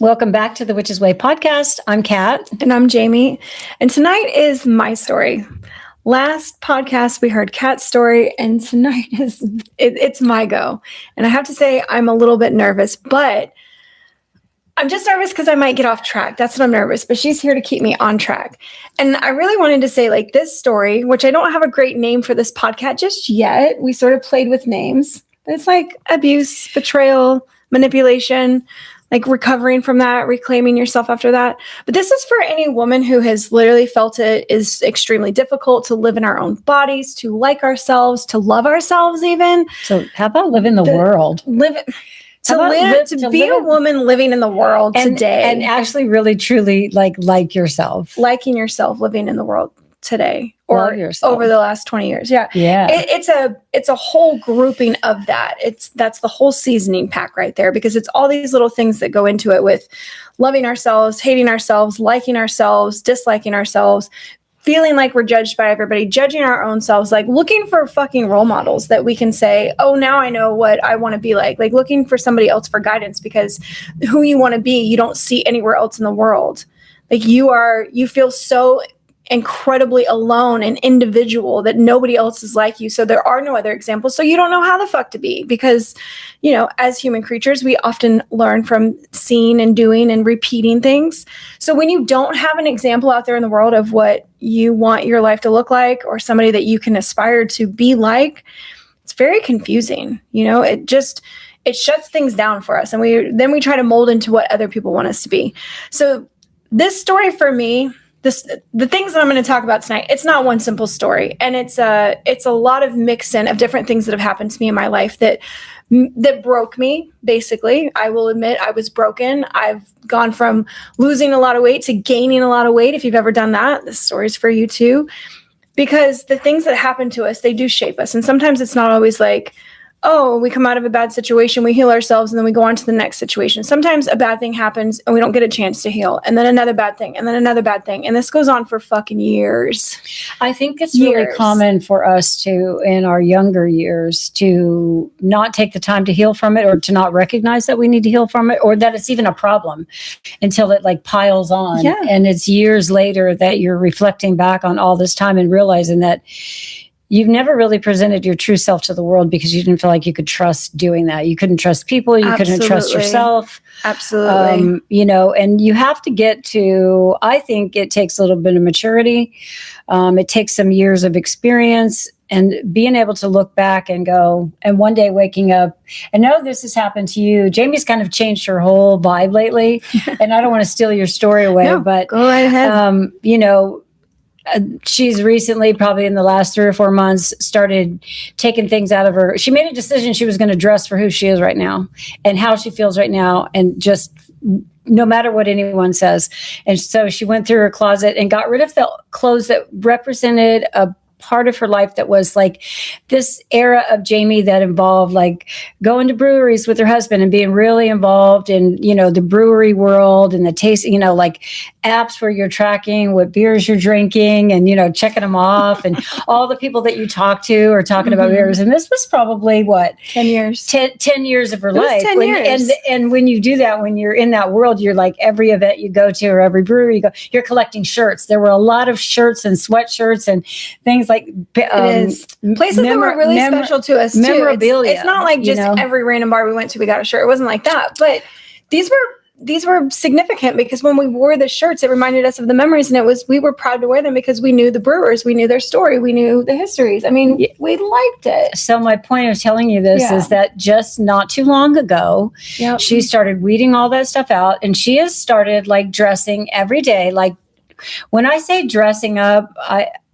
Welcome back to the Witch's Way podcast. I'm Kat. And I'm Jamie. And tonight is my story. Last podcast, we heard Kat's story, and tonight it's my go. And I have to say, I'm a little bit nervous, but I'm just nervous because I might get off track. That's what I'm nervous, but she's here to keep me on track. And I really wanted to say, like, this story, which I don't have a great name for this podcast just yet. We sort of played with names, but it's like abuse, betrayal, manipulation, like recovering from that, reclaiming yourself after that. But this is for any woman who has literally felt it is extremely difficult to live in our own bodies, to like ourselves, to love ourselves even. So how about live in the world? To be a woman living in the world today. And actually really, truly like yourself. Liking yourself, living in the world today. Or over the last 20 years. Yeah. It's a whole grouping of that. That's the whole seasoning pack right there, because it's all these little things that go into it with loving ourselves, hating ourselves, liking ourselves, disliking ourselves, feeling like we're judged by everybody, judging our own selves, like looking for fucking role models that we can say, oh, now I know what I want to be like looking for somebody else for guidance, because who you want to be, you don't see anywhere else in the world. Like you feel so incredibly alone and individual that nobody else is like you. So there are no other examples. So you don't know how the fuck to be, because, you know, as human creatures, we often learn from seeing and doing and repeating things. So when you don't have an example out there in the world of what you want your life to look like, or somebody that you can aspire to be like, it's very confusing. You know, it shuts things down for us. And we try to mold into what other people want us to be. So this story for me, the things that I'm going to talk about tonight, it's not one simple story. And it's a lot of mixing of different things that have happened to me in my life that broke me, basically. I will admit I was broken. I've gone from losing a lot of weight to gaining a lot of weight. If you've ever done that, this story's for you too. Because the things that happen to us, they do shape us. And sometimes it's not always like, oh, we come out of a bad situation, we heal ourselves, and then we go on to the next situation. Sometimes a bad thing happens and we don't get a chance to heal. And then another bad thing, and then another bad thing. And this goes on for fucking years. I think it's really common for us to, in our younger years, to not take the time to heal from it, or to not recognize that we need to heal from it, or that it's even a problem until it like piles on. Yeah. And it's years later that you're reflecting back on all this time and realizing that you've never really presented your true self to the world because you didn't feel like you could trust doing that. You couldn't trust people. You couldn't trust yourself. Absolutely. You know, and you have to get to, I think it takes a little bit of maturity. It takes some years of experience and being able to look back and go, and one day waking up, and know this has happened to you. Jamie's kind of changed her whole vibe lately. And I don't want to steal your story away, but go right ahead. You know, she's recently, probably in the last 3 or 4 months, started taking things out of her. She made a decision she was going to dress for who she is right now and how she feels right now, and just no matter what anyone says. And so she went through her closet and got rid of the clothes that represented a part of her life that was like this era of Jamie that involved like going to breweries with her husband and being really involved in, you know, the brewery world and the taste, you know, like apps where you're tracking what beers you're drinking and, you know, checking them off, and all the people that you talk to are talking about beers. And this was probably 10 years, 10 years of her life. 10 years. And when you do that, when you're in that world, you're like every event you go to or every brewery you go, you're collecting shirts. There were a lot of shirts and sweatshirts and things like places that were really special to us too. Memorabilia. It's not like just every random bar we went to we got a shirt. It wasn't like that, but these were significant because when we wore the shirts, it reminded us of the memories, and we were proud to wear them because we knew the brewers, we knew their story, we knew the histories. I mean, we liked it. So my point of telling you this is that just not too long ago, she started weeding all that stuff out, and she has started like dressing every day. Like when I say dressing up,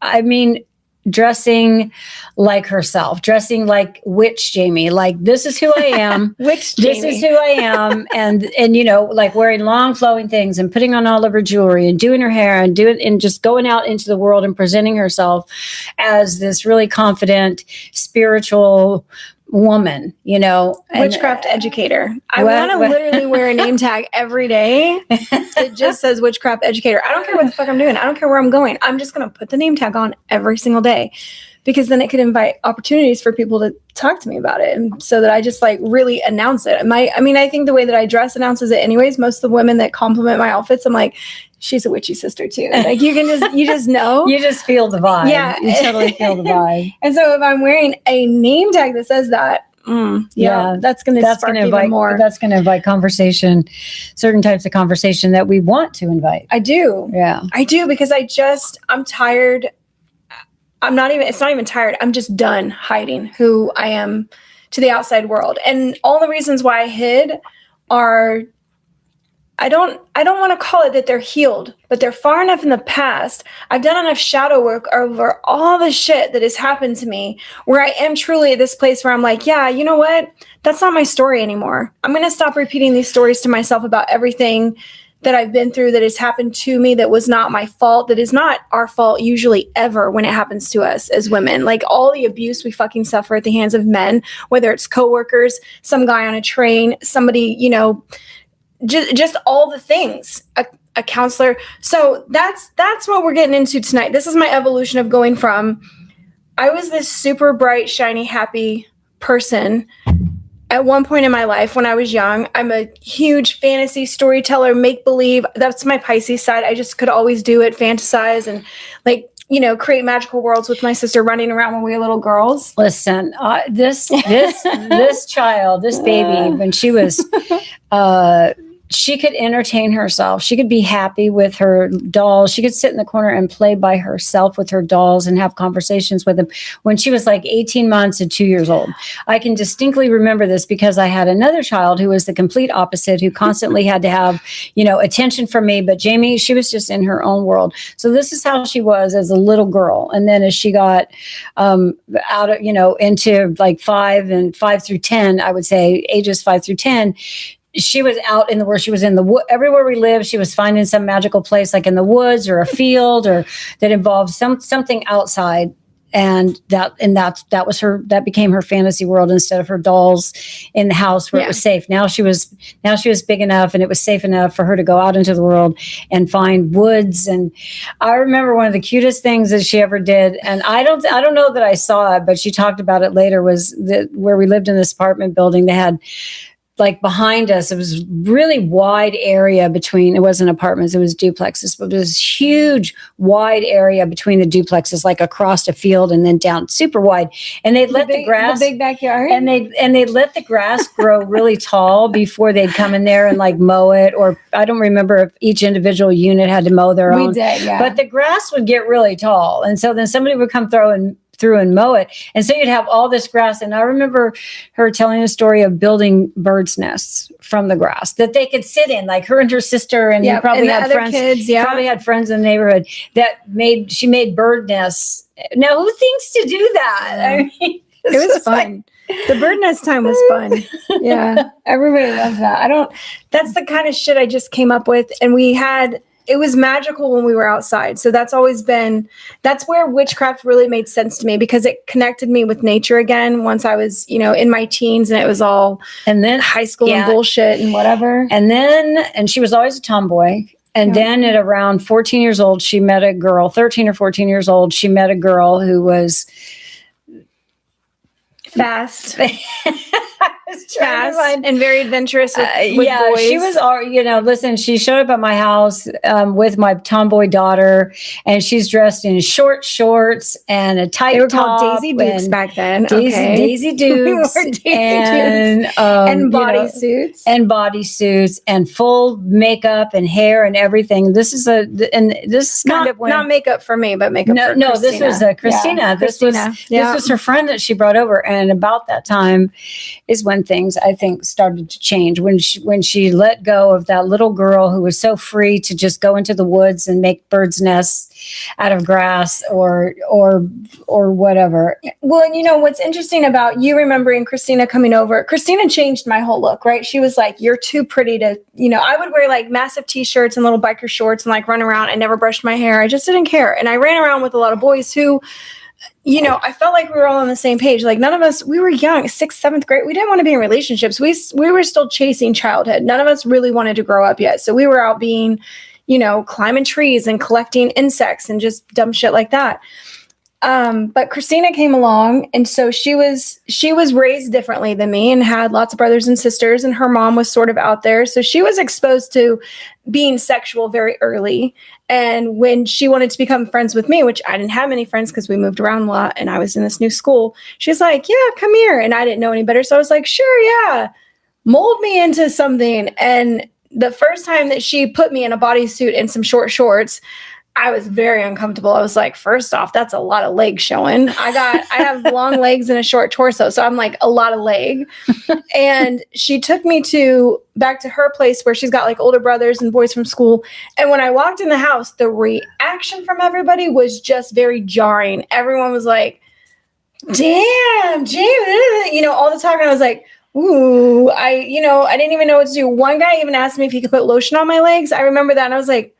I mean dressing like herself, dressing like witch Jamie, like this is who I am. Witch Jamie. This is who I am. And you know, like wearing long flowing things and putting on all of her jewelry and doing her hair and just going out into the world and presenting herself as this really confident, spiritual woman, you know. Witchcraft educator. I want to literally wear a name tag every day. It just says witchcraft educator. I don't care what the fuck I'm doing. I don't care where I'm going. I'm just going to put the name tag on every single day because then it could invite opportunities for people to talk to me about it. And so that I just like really announce it. I think the way that I dress announces it anyways. Most of the women that compliment my outfits, I'm like, she's a witchy sister too. Like you just know. You just feel the vibe. Yeah. You totally feel the vibe. And so if I'm wearing a name tag that says that, that's going to spark even more. That's going to invite conversation, certain types of conversation that we want to invite. I do. Yeah. I do, because I'm tired. It's not even tired. I'm just done hiding who I am to the outside world. And all the reasons why I hid are, I don't want to call it that they're healed, but they're far enough in the past. I've done enough shadow work over all the shit that has happened to me where I am truly at this place where I'm like, yeah, you know what? That's not my story anymore. I'm going to stop repeating these stories to myself about everything that I've been through that has happened to me that was not my fault, that is not our fault usually ever when it happens to us as women. Like all the abuse we fucking suffer at the hands of men, whether it's coworkers, some guy on a train, somebody, just all the things, a counselor. So that's what we're getting into tonight. This is my evolution of going from, I was this super bright, shiny, happy person at one point in my life when I was young. I'm a huge fantasy storyteller, make believe. That's my Pisces side. I just could always do it, fantasize and create magical worlds with my sister running around when we were little girls. Listen, this child, this baby, when she was, she could entertain herself. She could be happy with her dolls. She could sit in the corner and play by herself with her dolls and have conversations with them when she was like 18 months and 2 years old. I can distinctly remember this because I had another child who was the complete opposite, who constantly had to have, attention from me. But Jamie, she was just in her own world. So this is how she was as a little girl. And then as she got out of, into like 5 through 10, I would say ages 5 through 10, she was out in the world. She was in the everywhere we lived. She was finding some magical place, like in the woods or a field, or that involved something outside. And that was her. That became her fantasy world instead of her dolls in the house where it was safe. Now she was big enough, and it was safe enough for her to go out into the world and find woods. And I remember one of the cutest things that she ever did, and I don't know that I saw it, but she talked about it later. Was that where we lived in this apartment building? They had, like behind us, it was really wide area between, it wasn't apartments, it was duplexes, but it was huge, wide area between the duplexes, like across a field and then down super wide. And they'd let the grass, the big backyard. And they'd let the grass grow really tall before they'd come in there and like mow it. Or I don't remember if each individual unit had to mow their own. We did, yeah. But the grass would get really tall. And so then somebody would come through and mow it. And so you'd have all this grass. And I remember her telling a story of building birds' nests from the grass that they could sit in, like her and her sister, and you probably had friends, probably had friends in the neighborhood she made bird nests. Now, who thinks to do that? I mean, it was fun. The bird nest time was fun. Yeah. Everybody loves that. That's the kind of shit I just came up with. And it was magical when we were outside. So that's where witchcraft really made sense to me, because it connected me with nature again once I was, in my teens, and it was all, and then high school and bullshit and whatever. And she was always a tomboy. And then at around 14 years old, she met a girl, 13 or 14 years old. She met a girl who was fast. Fast and very adventurous with boys. She was, listen, she showed up at my house with my tomboy daughter, and she's dressed in short shorts and a tight top. They were called Daisy Dukes back then. Daisy Dukes. And bodysuits. And bodysuits and full makeup and hair and everything. This is not makeup for me, but makeup for Christina. No, this was Christina. Yeah, this was her friend that she brought over. And about that time is when things, I think, started to change, when she let go of that little girl who was so free to just go into the woods and make birds' nests out of grass or whatever. Well, and what's interesting about you remembering Christina coming over, Christina changed my whole look, right? She was like, you're too pretty to, I would wear like massive t-shirts and little biker shorts and like run around. I never brushed my hair. I just didn't care. And I ran around with a lot of boys who, I felt like we were all on the same page. Like none of us, we were young, 6th, 7th grade. We didn't want to be in relationships. We were still chasing childhood. None of us really wanted to grow up yet. So we were out being, climbing trees and collecting insects and just dumb shit like that. But Christina came along, and so she was raised differently than me and had lots of brothers and sisters, and her mom was sort of out there. So she was exposed to being sexual very early. And when she wanted to become friends with me, which I didn't have many friends because we moved around a lot and I was in this new school, she's like, yeah, come here. And I didn't know any better. So I was like, sure, yeah, mold me into something. And the first time that she put me in a bodysuit and some short shorts, I was very uncomfortable. I was like, first off, that's a lot of leg showing. I have long legs and a short torso. So I'm like, a lot of leg. And she took me back to her place where she's got like older brothers and boys from school. And when I walked in the house, the reaction from everybody was just very jarring. Everyone was like, damn, James, all the time. And I was like, ooh, I didn't even know what to do. One guy even asked me if he could put lotion on my legs. I remember that. And I was like,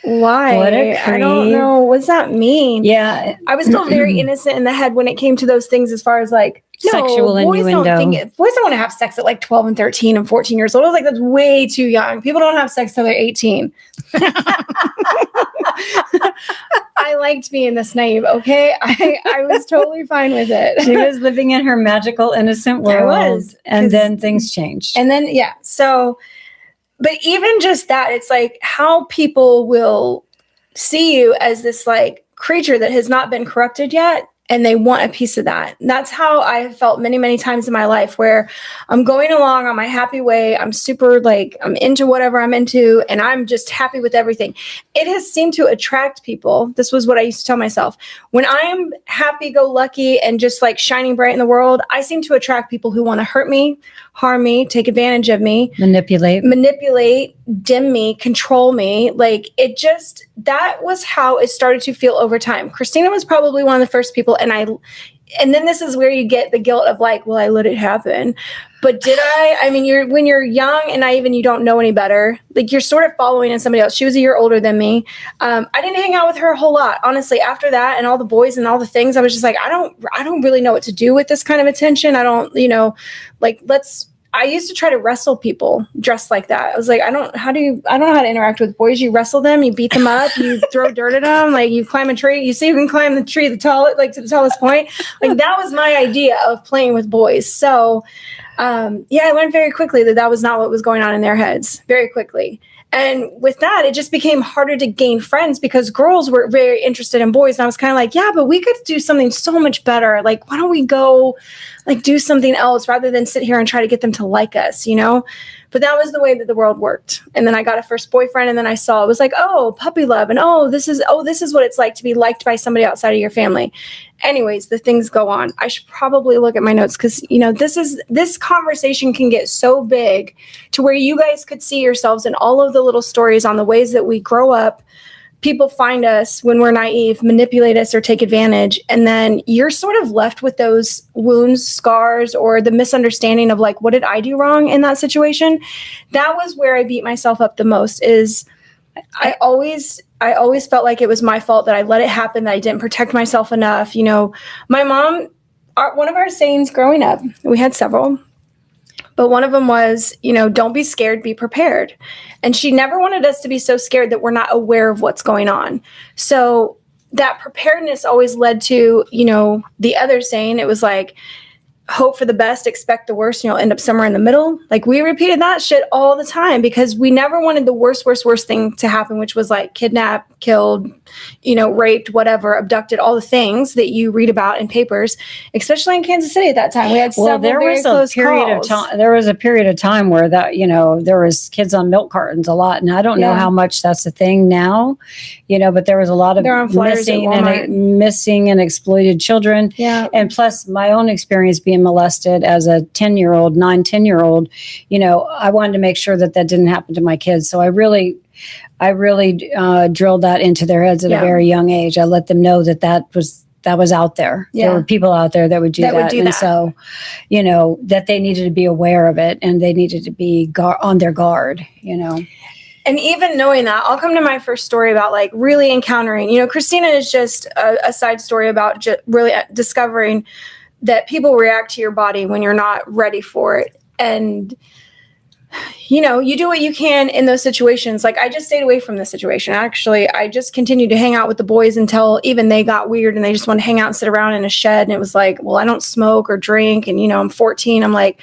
why? What a creep. I don't know. What does that mean? Yeah. I was still very innocent in the head when it came to those things, as far as like, sexual innuendo. Boys don't want to have sex at like 12 and 13 and 14 years old. I was like, that's way too young. People don't have sex till they're 18. I liked being this naive, okay? I was totally fine with it. She was living in her magical, innocent world. And then things changed. And then, yeah. So, but even just that, it's like how people will see you as this like creature that has not been corrupted yet. And they want a piece of that. And that's how I have felt many, many times in my life, where I'm going along on my happy way. I'm super like, I'm into whatever I'm into, and I'm just happy with everything. It has seemed to attract people. This was what I used to tell myself. When I am happy-go-lucky and just like shining bright in the world, I seem to attract people who want to hurt me, harm me, take advantage of me, manipulate, dim me, control me. Like that was how it started to feel over time. Christina was probably one of the first people. And then this is where you get the guilt of like, well, I let it happen. But did I? I mean, when you're young and naive and you don't know any better, like you're sort of following in somebody else. She was a year older than me. I didn't hang out with her a whole lot, honestly. After that and all the boys and all the things, I was just like, I don't really know what to do with this kind of attention. I don't, I used to try to wrestle people dressed like that. I was like, I don't know how to interact with boys. You wrestle them, you beat them up, you throw dirt at them, like you climb a tree, you see who can climb the tree to the tallest point. Like that was my idea of playing with boys. So I learned very quickly that was not what was going on in their heads, very quickly. And with that, it just became harder to gain friends because girls were very interested in boys. And I was kind of like, yeah, but we could do something so much better. Like, why don't we go like do something else rather than sit here and try to get them to like us, But that was the way that the world worked. And then I got a first boyfriend, and then I saw it was like, oh, puppy love. And this is what it's like to be liked by somebody outside of your family. Anyways, the things go on. I should probably look at my notes because, this conversation can get so big to where you guys could see yourselves in all of the little stories on the ways that we grow up. People find us when we're naive, manipulate us or take advantage. And then you're sort of left with those wounds, scars, or the misunderstanding of like, what did I do wrong in that situation? That was where I beat myself up the most. I always felt like it was my fault that I let it happen, that I didn't protect myself enough. My mom, one of our sayings growing up, we had several, but one of them was, don't be scared, be prepared. And she never wanted us to be so scared that we're not aware of what's going on. So that preparedness always led to, the other saying. It was like, hope for the best, expect the worst, and you'll end up somewhere in the middle. Like we repeated that shit all the time because we never wanted the worst thing to happen, which was like kidnapped, killed, raped, whatever, abducted, all the things that you read about in papers, especially in Kansas City at that time. We had several very close calls. There was a period of time where that, there was kids on milk cartons a lot. And I don't know how much that's a thing now, but there was a lot of missing and exploited children. Yeah. And plus my own experience being molested as a 10-year-old, 9-10-year-old, I wanted to make sure that didn't happen to my kids. So I really drilled that into their heads at a very young age. I let them know that was out there. Yeah. There were people out there that would do that. And so, that they needed to be aware of it and they needed to be on their guard, And even knowing that, I'll come to my first story about like really encountering, Christina is just a side story about really discovering that people react to your body when you're not ready for it. And you know, you do what you can in those situations. Like, I just stayed away from this situation. Actually, I just continued to hang out with the boys until even they got weird and they just wanted to hang out and sit around in a shed. And it was like, well, I don't smoke or drink. And, you know, I'm 14. I'm like,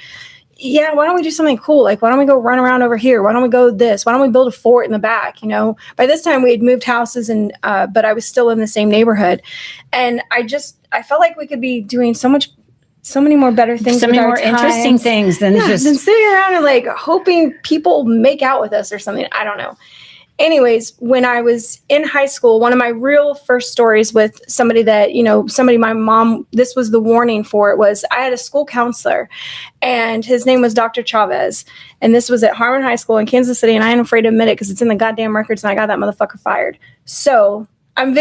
yeah, why don't we do something cool? Like, why don't we go run around over here? Why don't we go this? Why don't we build a fort in the back? You know, by this time we had moved houses and, but I was still in the same neighborhood. And I felt like we could be doing so many more better things. So many more interesting things than just sitting around and like hoping people make out with us or something. I don't know. Anyways, when I was in high school, one of my real first stories with somebody that, you know, my mom, this was the warning for it, was I had a school counselor and his name was Dr. Chavez. And this was at Harmon High School in Kansas City. And I ain't afraid to admit it because it's in the goddamn records and I got that motherfucker fired. So I'm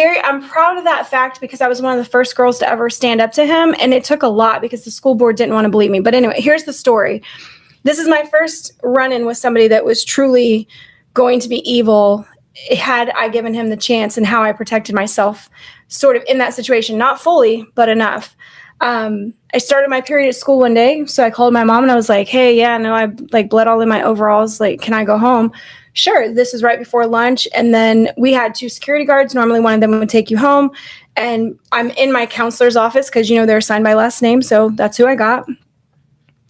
proud of that fact because I was one of the first girls to ever stand up to him. And it took a lot because the school board didn't want to believe me. But anyway, here's the story. This is my first run-in with somebody that was truly going to be evil had I given him the chance, and how I protected myself sort of in that situation. Not fully, but enough. I started my period at school one day. So I called my mom and I was like, hey, yeah, no, I like bled all in my overalls. Like, can I go home? Sure. This is right before lunch. And then we had 2 security guards. Normally one of them would take you home. And I'm in my counselor's office because, you know, they're assigned by last name. So that's who I got.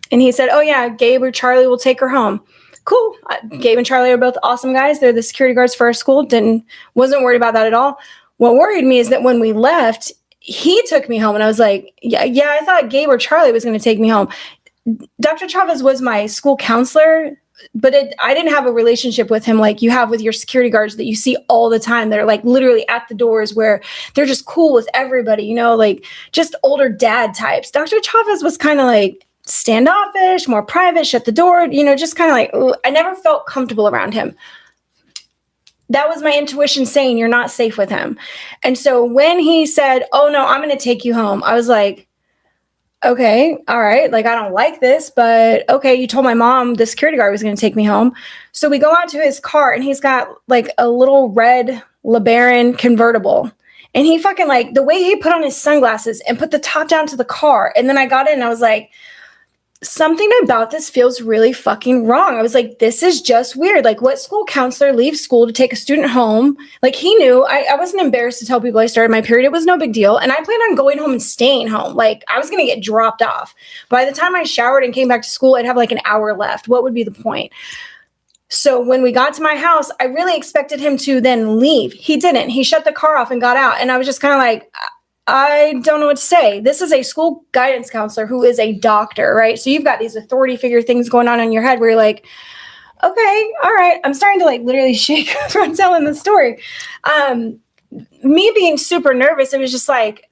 And he said, oh, yeah, Gabe or Charlie will take her home. Cool. Gabe and Charlie are both awesome guys. They're the security guards for our school. Wasn't worried about that at all. What worried me is that when we left, he took me home and I was like, yeah, I thought Gabe or Charlie was going to take me home. Dr. Chavez was my school counselor, but I didn't have a relationship with him like you have with your security guards that you see all the time. They're like literally at the doors where they're just cool with everybody, you know, like just older dad types. Dr. Chavez was kind of like standoffish, more private, shut the door, you know, just kind of like, ugh. I never felt comfortable around him. That was my intuition saying you're not safe with him. And so when he said, oh no, I'm going to take you home, I was like, okay, all right. Like, I don't like this, but okay. You told my mom the security guard was going to take me home. So we go out to his car and he's got like a little red LeBaron convertible. And he fucking like the way he put on his sunglasses and put the top down to the car. And then I got in and I was like, something about this feels really fucking wrong. I was like, this is just weird. Like, what school counselor leaves school to take a student home? Like, he knew. I wasn't embarrassed to tell people I started my period. It was no big deal. And I planned on going home and staying home. Like, I was going to get dropped off. By the time I showered and came back to school, I'd have like an hour left. What would be the point? So when we got to my house, I really expected him to then leave. He didn't. He shut the car off and got out. And I was just kind of like, I don't know what to say. This is a school guidance counselor who is a doctor, right? So you've got these authority figure things going on in your head where you're like, okay, all right. I'm starting to like literally shake from telling the story. Me being super nervous, it was just like,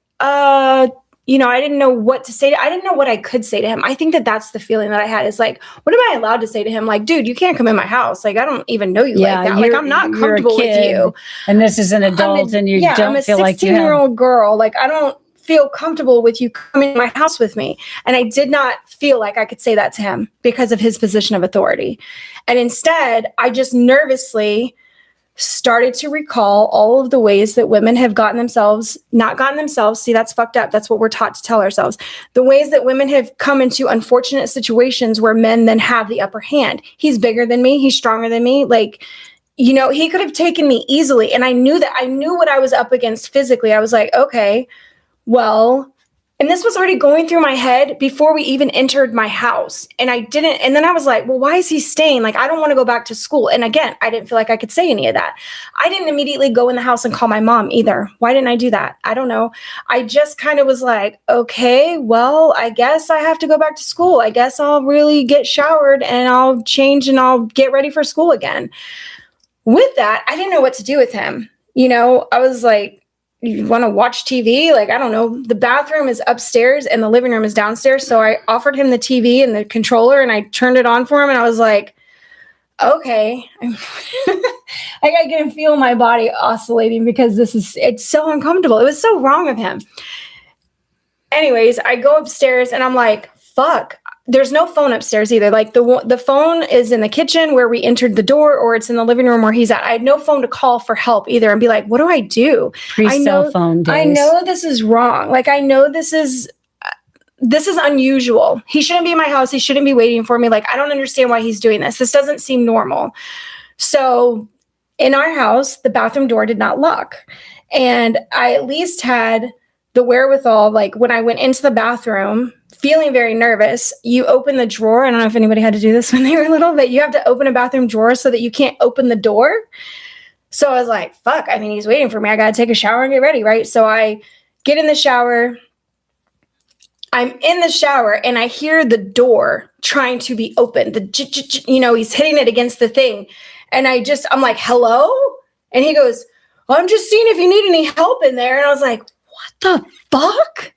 you know, I didn't know what to say. I didn't know what I could say to him. I think that that's the feeling that I had is like, what am I allowed to say to him? Like, dude, you can't come in my house. Like, I don't even know you like that. Like, I'm not comfortable with you. And this is an adult and you don't feel like you have. I'm a 16-year-old girl. Like, I don't feel comfortable with you coming to my house with me. And I did not feel like I could say that to him because of his position of authority. And instead, I just nervously started to recall all of the ways that women have not gotten themselves. See, that's fucked up. That's what we're taught to tell ourselves. The ways that women have come into unfortunate situations where men then have the upper hand. He's bigger than me. He's stronger than me. Like, you know, he could have taken me easily. And I knew what I was up against physically. I was like, okay, well, and this was already going through my head before we even entered my house. And I didn't. And then I was like, well, why is he staying? Like, I don't want to go back to school. And again, I didn't feel like I could say any of that. I didn't immediately go in the house and call my mom either. Why didn't I do that? I don't know. I just kind of was like, okay, well, I guess I have to go back to school. I guess I'll really get showered and I'll change and I'll get ready for school again. With that, I didn't know what to do with him. You know, I was like, you want to watch TV? Like, I don't know. The bathroom is upstairs and the living room is downstairs. So I offered him the TV and the controller and I turned it on for him. And I was like, okay. I can feel my body oscillating because it's so uncomfortable. It was so wrong of him. Anyways, I go upstairs and I'm like, fuck. There's no phone upstairs either. Like the phone is in the kitchen where we entered the door, or it's in the living room where he's at. I had no phone to call for help either and be like, what do I do? Pre-cell phone days. I know this is wrong. Like, I know this is this is unusual. He shouldn't be in my house. He shouldn't be waiting for me. Like, I don't understand why he's doing this. This doesn't seem normal. So in our house, the bathroom door did not lock. And I at least had the wherewithal, like when I went into the bathroom, feeling very nervous, you open the drawer. I don't know if anybody had to do this when they were little, but you have to open a bathroom drawer so that you can't open the door. So I was like, fuck, I mean, he's waiting for me. I got to take a shower and get ready, right? So I get in the shower. I'm in the shower and I hear the door trying to be opened. He's hitting it against the thing. And I'm like, hello? And he goes, well, I'm just seeing if you need any help in there. And I was like, what the fuck?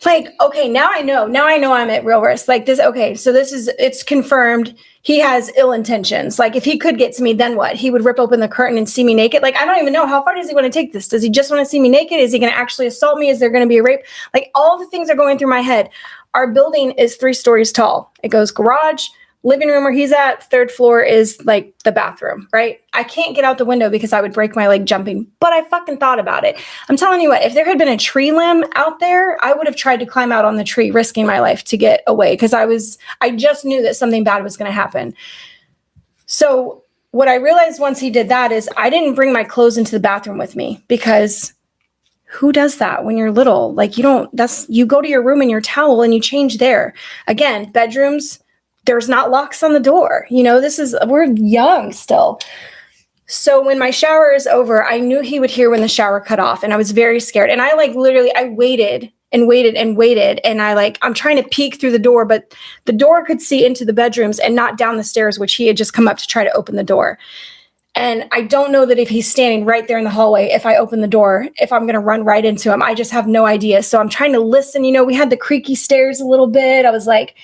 Like, okay, now I know I'm at real risk. Like this, okay, so it's confirmed he has ill intentions. Like if he could get to me, then what? He would rip open the curtain and see me naked. Like, I don't even know, how far does he want to take this? Does he just want to see me naked? Is he going to actually assault me? Is there going to be a rape? Like all the things are going through my head. Our building is 3 stories tall. It goes garage, living room where he's at, 3rd floor is like the bathroom, right? I can't get out the window because I would break my leg jumping, but I fucking thought about it. I'm telling you what, if there had been a tree limb out there, I would have tried to climb out on the tree, risking my life to get away because I just knew that something bad was going to happen. So what I realized once he did that is I didn't bring my clothes into the bathroom with me because who does that when you're little? Like you go to your room in your towel and you change there. Again, bedrooms, there's not locks on the door. We're young still. So when my shower is over, I knew he would hear when the shower cut off and I was very scared. And I waited and waited and waited. And I'm trying to peek through the door, but the door could see into the bedrooms and not down the stairs, which he had just come up to try to open the door. And I don't know that if he's standing right there in the hallway, if I open the door, if I'm going to run right into him. I just have no idea. So I'm trying to listen. We had the creaky stairs a little bit. I was like,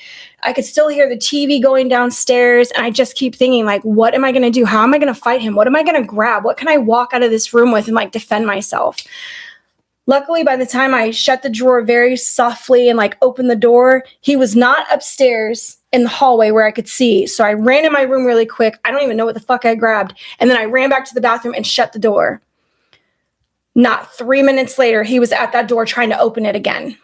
I could still hear the TV going downstairs. And I just keep thinking, like, what am I going to do? How am I going to fight him? What am I going to grab? What can I walk out of this room with and defend myself? Luckily, by the time I shut the drawer very softly and opened the door, he was not upstairs in the hallway where I could see. So I ran in my room really quick. I don't even know what the fuck I grabbed. And then I ran back to the bathroom and shut the door. Not 3 minutes later, he was at that door trying to open it again.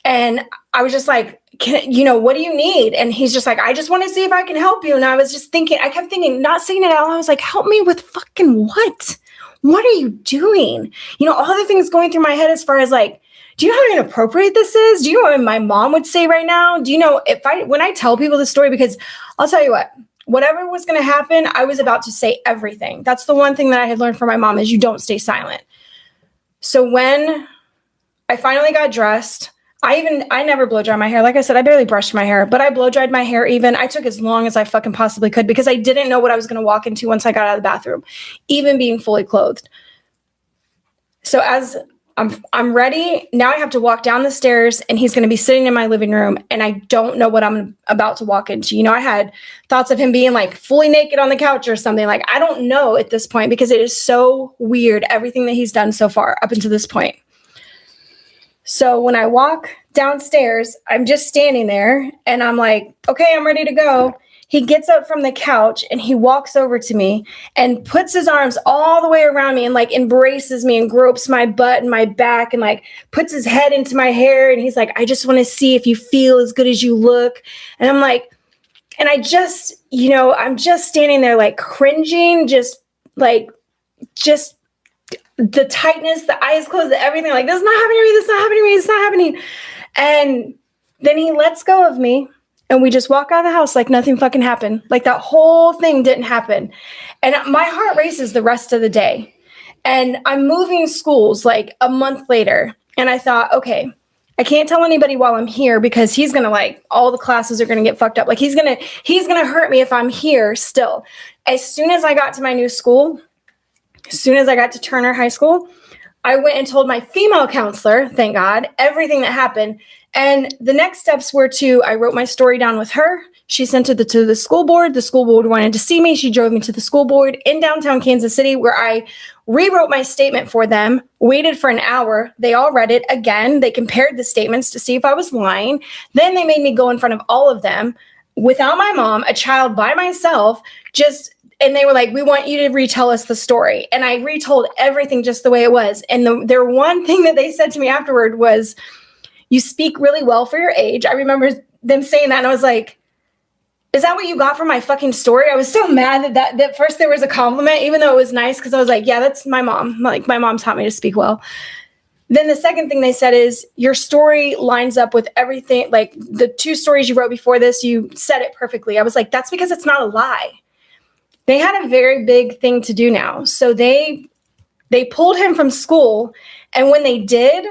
And I was just like, what do you need? And he's just like, I just want to see if I can help you. And I was just thinking, I kept thinking, not saying it out loud. I was like, help me with fucking what? What are you doing? All the things going through my head as far as do you know how inappropriate this is? Do you know what my mom would say right now? Do you know when I tell people this story, because I'll tell you what, whatever was going to happen, I was about to say everything. That's the one thing that I had learned from my mom is you don't stay silent. So when I finally got dressed, I never blow dry my hair. Like I said, I barely brushed my hair, but I blow dried my hair even. I took as long as I fucking possibly could because I didn't know what I was going to walk into once I got out of the bathroom, even being fully clothed. So as I'm ready, now I have to walk down the stairs and he's going to be sitting in my living room and I don't know what I'm about to walk into. I had thoughts of him being fully naked on the couch or something. I don't know at this point because it is so weird, everything that he's done so far up until this point. So when I walk downstairs, I'm just standing there and I'm like, okay, I'm ready to go. He gets up from the couch and he walks over to me and puts his arms all the way around me and embraces me and gropes my butt and my back and puts his head into my hair. And he's like, I just want to see if you feel as good as you look. And I'm like, and I just, I'm just standing there cringing, just the tightness, the eyes closed, everything this is not happening to me. This is not happening to me. It's not happening. And then he lets go of me and we just walk out of the house like nothing fucking happened. That whole thing didn't happen. And my heart races the rest of the day. And I'm moving schools a month later. And I thought, okay, I can't tell anybody while I'm here because he's going to all the classes are going to get fucked up. He's going to hurt me if I'm here still. As soon as I got to my new school, as soon as I got to Turner High School, I went and told my female counselor, thank God, everything that happened. And the next steps were I wrote my story down with her. She sent it to the school board. The school board wanted to see me. She drove me to the school board in downtown Kansas City where I rewrote my statement for them, waited for an hour. They all read it again. They compared the statements to see if I was lying. Then they made me go in front of all of them without my mom, a child by myself, and they were like, we want you to retell us the story. And I retold everything just the way it was. And their one thing that they said to me afterward was, you speak really well for your age. I remember them saying that, and I was like, is that what you got from my fucking story? I was so mad that first there was a compliment, even though it was nice, because I was like, yeah, that's my mom. Like, my mom taught me to speak well. Then the second thing they said is, your story lines up with everything. Like, the 2 stories you wrote before this, you said it perfectly. I was like, that's because it's not a lie. They had a very big thing to do now. So they pulled him from school. And when they did,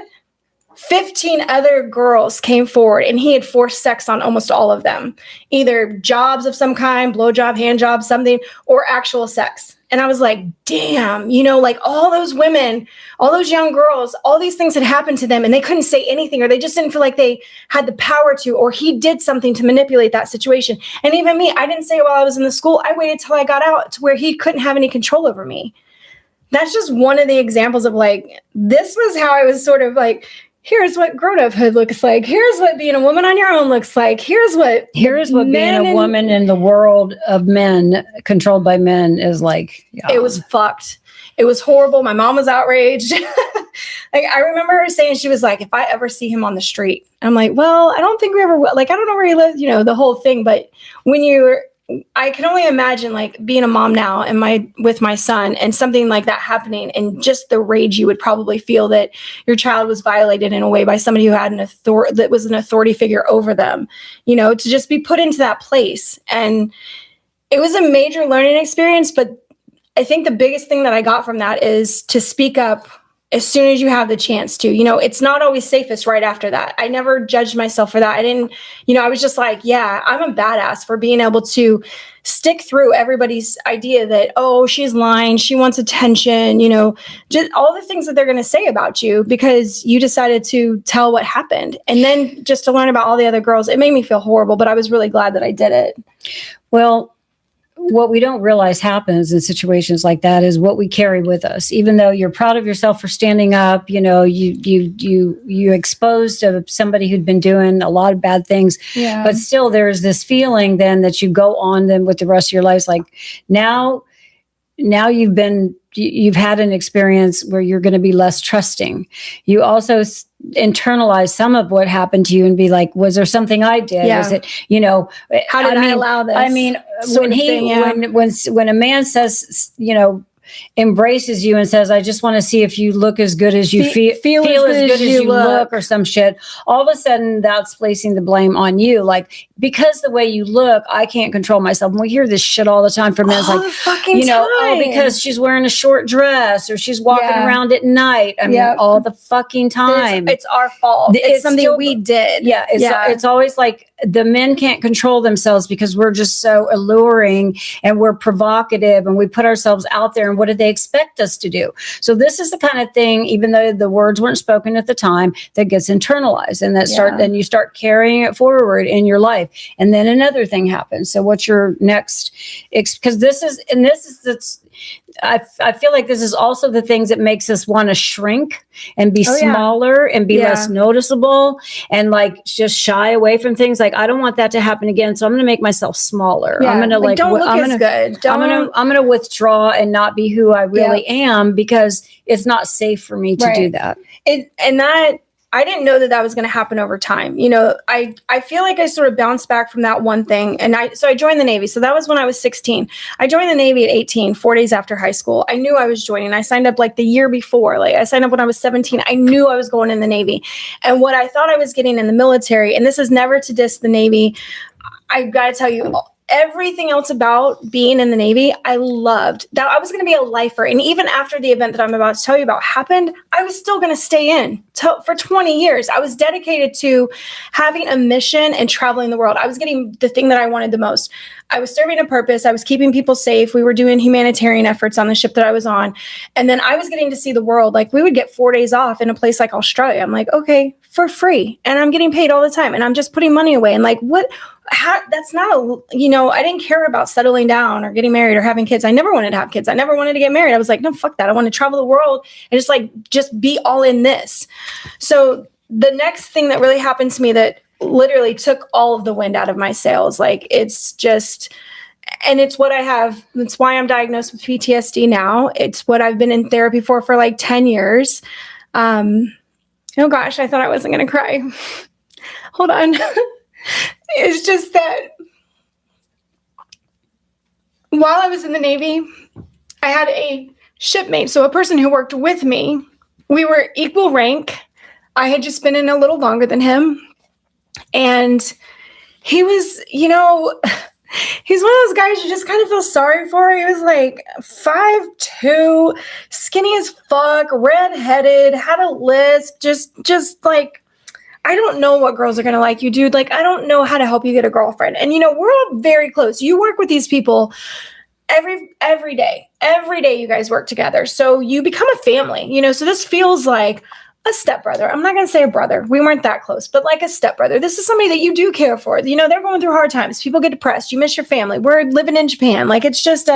15 other girls came forward, and he had forced sex on almost all of them. Either jobs of some kind, blowjob, hand job, something, or actual sex. And I was like, damn, like, all those women, all those young girls, all these things had happened to them, and they couldn't say anything, or they just didn't feel like they had the power to, or he did something to manipulate that situation. And even me, I didn't say it while I was in the school. I waited till I got out to where he couldn't have any control over me. That's just one of the examples of, like, this was how I was sort of like, here's what grown-uphood looks like. Here's what being a woman on your own looks like. Here's what being a woman in the world of men, controlled by men, is like. Yeah. It was fucked. It was horrible. My mom was outraged. Like, I remember her saying, she was like, if I ever see him on the street, I'm like, well, I don't think we ever will. Like, I don't know where he lives, the whole thing. But I can only imagine, like, being a mom now and with my son, and something like that happening, and just the rage you would probably feel that your child was violated in a way by somebody who had that was an authority figure over them, to just be put into that place. And it was a major learning experience. But I think the biggest thing that I got from that is to speak up as soon as you have the chance to. It's not always safest right after that. I never judged myself for that. I didn't, I was just like, yeah, I'm a badass for being able to stick through everybody's idea that, oh, she's lying, she wants attention, just all the things that they're going to say about you because you decided to tell what happened. And then just to learn about all the other girls, it made me feel horrible, but I was really glad that I did it. Well, what we don't realize happens in situations like that is what we carry with us. Even though you're proud of yourself for standing up, you exposed somebody who'd been doing a lot of bad things, but still there's this feeling then that you go on then with the rest of your life. Like now you've had an experience where you're going to be less trusting. You also internalize some of what happened to you and be like, was there something I did? Yeah. Was it, how did I allow this? I mean, when a man says, embraces you and says, I just want to see if you look as good as you feel as good as you look or some shit. All of a sudden that's placing the blame on you. Like, because the way you look, I can't control myself. And we hear this shit all the time from men. Like, oh, because she's wearing a short dress or she's walking around at night. I mean, all the fucking time. It's our fault. It's something we did. Yeah. It's always like the men can't control themselves because we're just so alluring and we're provocative and we put ourselves out there. And what did they expect us to do? So this is the kind of thing, even though the words weren't spoken at the time, that gets internalized and then you start carrying it forward in your life. And then another thing happens. So what's your next? Because I feel like this is also the things that makes us want to shrink and be smaller and be less noticeable and like just shy away from things. Like, I don't want that to happen again. So I'm going to make myself smaller. I'm going to don't look as good. I'm going to withdraw and not be who I really am because it's not safe for me to do that. I didn't know that was going to happen over time. I feel like I sort of bounced back from that one thing. And so I joined the Navy. So that was when I was 16. I joined the Navy at 18, 4 days after high school. I knew I was joining. I signed up like the year before. Like, I signed up when I was 17. I knew I was going in the Navy. And what I thought I was getting in the military, and this is never to diss the Navy, I got to tell you, everything else about being in the Navy, I loved. That I was going to be a lifer. And even after the event that I'm about to tell you about happened, I was still going to stay in for 20 years. I was dedicated to having a mission and traveling the world. I was getting the thing that I wanted the most. I was serving a purpose. I was keeping people safe. We were doing humanitarian efforts on the ship that I was on. And then I was getting to see the world. Like, we would get 4 days off in a place like Australia. I'm like, okay, for free. And I'm getting paid all the time. And I'm just putting money away. And like, that's not I didn't care about settling down or getting married or having kids. I never wanted to have kids. I never wanted to get married. I was like, no, fuck that. I want to travel the world and just be all in this. So the next thing that really happened to me that literally took all of the wind out of my sails, like, it's just, and it's what I have. It's why I'm diagnosed with PTSD now. It's what I've been in therapy for like 10 years. Oh gosh, I thought I wasn't going to cry. Hold on. It's just that while I was in the Navy, I had a shipmate, so a person who worked with me. We were equal rank. I had just been in a little longer than him. And he was, he's one of those guys you just kind of feel sorry for. He was like 5'2", skinny as fuck, redheaded, had a lisp, just like, I don't know what girls are going to like you, dude. Like, I don't know how to help you get a girlfriend. And, we're all very close. You work with these people every day. Every day you guys work together. So you become a family, so this feels like a stepbrother. I'm not going to say a brother. We weren't that close, but like a stepbrother. This is somebody that you do care for. They're going through hard times. People get depressed. You miss your family. We're living in Japan. Like, it's just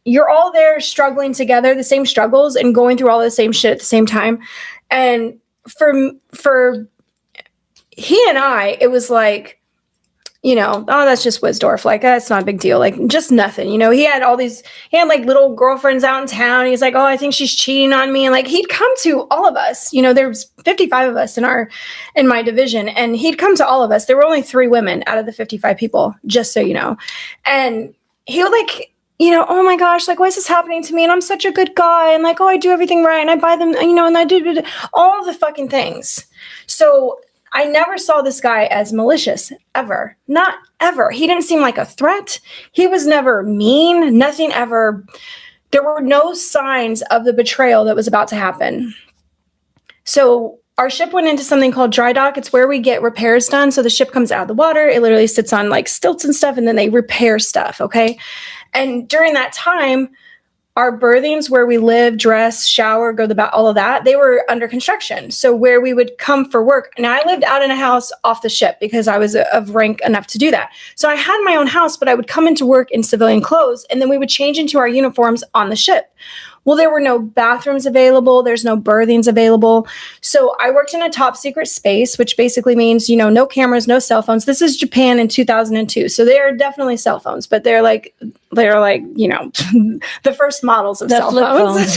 you're all there struggling together, the same struggles and going through all the same shit at the same time. And for he and I, it was like, oh, that's just Wisdorf. Like, that's not a big deal. Like, just nothing. He had like little girlfriends out in town. He's like, oh, I think she's cheating on me. And like, he'd come to all of us. There's 55 of us in my division, and he'd come to all of us. There were only 3 women out of the 55 people, just so you know. And he would like, oh my gosh, like, why is this happening to me? And I'm such a good guy. And like, oh, I do everything right. And I buy them, and I do all of the fucking things. So I never saw this guy as malicious, ever. Not ever. He didn't seem like a threat. He was never mean. Nothing ever. There were no signs of the betrayal that was about to happen. So our ship went into something called dry dock. It's where we get repairs done. So the ship comes out of the water. It literally sits on like stilts and stuff, and then they repair stuff, okay? And during that time, our berthings where we live, dress, shower, go to the bath, all of that, they were under construction. So where we would come for work, and I lived out in a house off the ship because I was of rank enough to do that. So I had my own house, but I would come into work in civilian clothes, and then we would change into our uniforms on the ship. Well, there were no bathrooms available. There's no berthings available. So I worked in a top secret space, which basically means, no cameras, no cell phones. This is Japan in 2002. So they are definitely cell phones, but they're like, the first models of cell phones.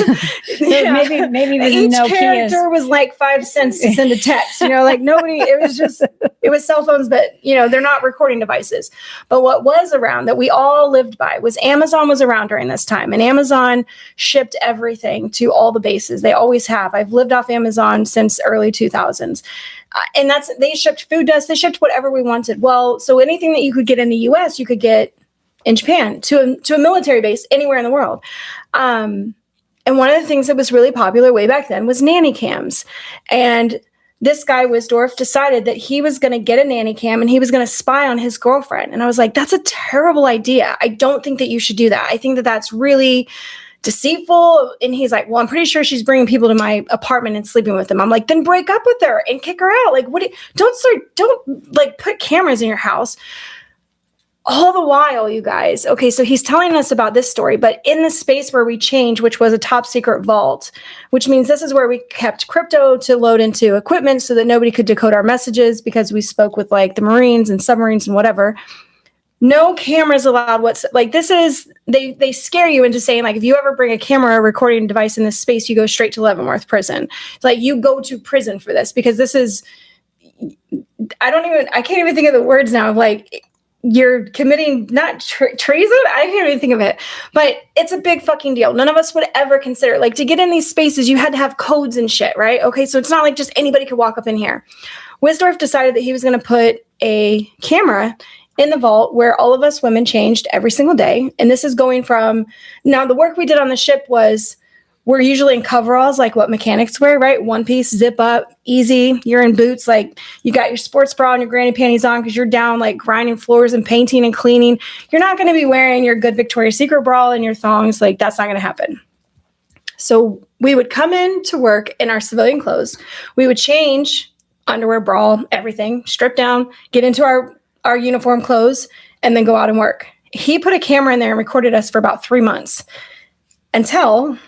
Yeah. Maybe each character was like 5 cents to send a text, like nobody, it was cell phones, but they're not recording devices. But what was around that we all lived by was Amazon was around during this time, and Amazon shipped everything to all the bases. They always have. I've lived off Amazon since early 2000s. And they shipped food to us. They shipped whatever we wanted. Well, so anything that you could get in the US, you could get in Japan to a military base anywhere in the world. And one of the things that was really popular way back then was nanny cams. And this guy, Wisdorf, decided that he was going to get a nanny cam and he was going to spy on his girlfriend. And I was like, that's a terrible idea. I don't think that you should do that. I think that that's really deceitful. And he's like, well, I'm pretty sure she's bringing people to my apartment and sleeping with them. I'm like, then break up with her and kick her out. Like, don't like put cameras in your house. All the while, you guys. Okay, so he's telling us about this story, but in the space where we changed, which was a top secret vault, which means this is where we kept crypto to load into equipment so that nobody could decode our messages because we spoke with like the Marines and submarines and whatever. No cameras allowed. They scare you into saying, like, if you ever bring a camera or recording device in this space, you go straight to Leavenworth prison. It's like you go to prison for this because this is, I can't even think of the words now of like, you're committing not treason. I can't even think of it, but it's a big fucking deal. None of us would ever consider it. Like to get in these spaces, you had to have codes and shit, right? Okay. So it's not like just anybody could walk up in here. Wisdorf decided that he was going to put a camera in the vault where all of us women changed every single day. And this is going from, now the work we did on the ship was, we're usually in coveralls, like what mechanics wear, right? One piece, zip up, easy. You're in boots, like you got your sports bra and your granny panties on because you're down like grinding floors and painting and cleaning. You're not going to be wearing your good Victoria's Secret bra and your thongs. Like that's not going to happen. So we would come in to work in our civilian clothes. We would change underwear, bra, everything, strip down, get into our uniform clothes, and then go out and work. He put a camera in there and recorded us for about 3 months until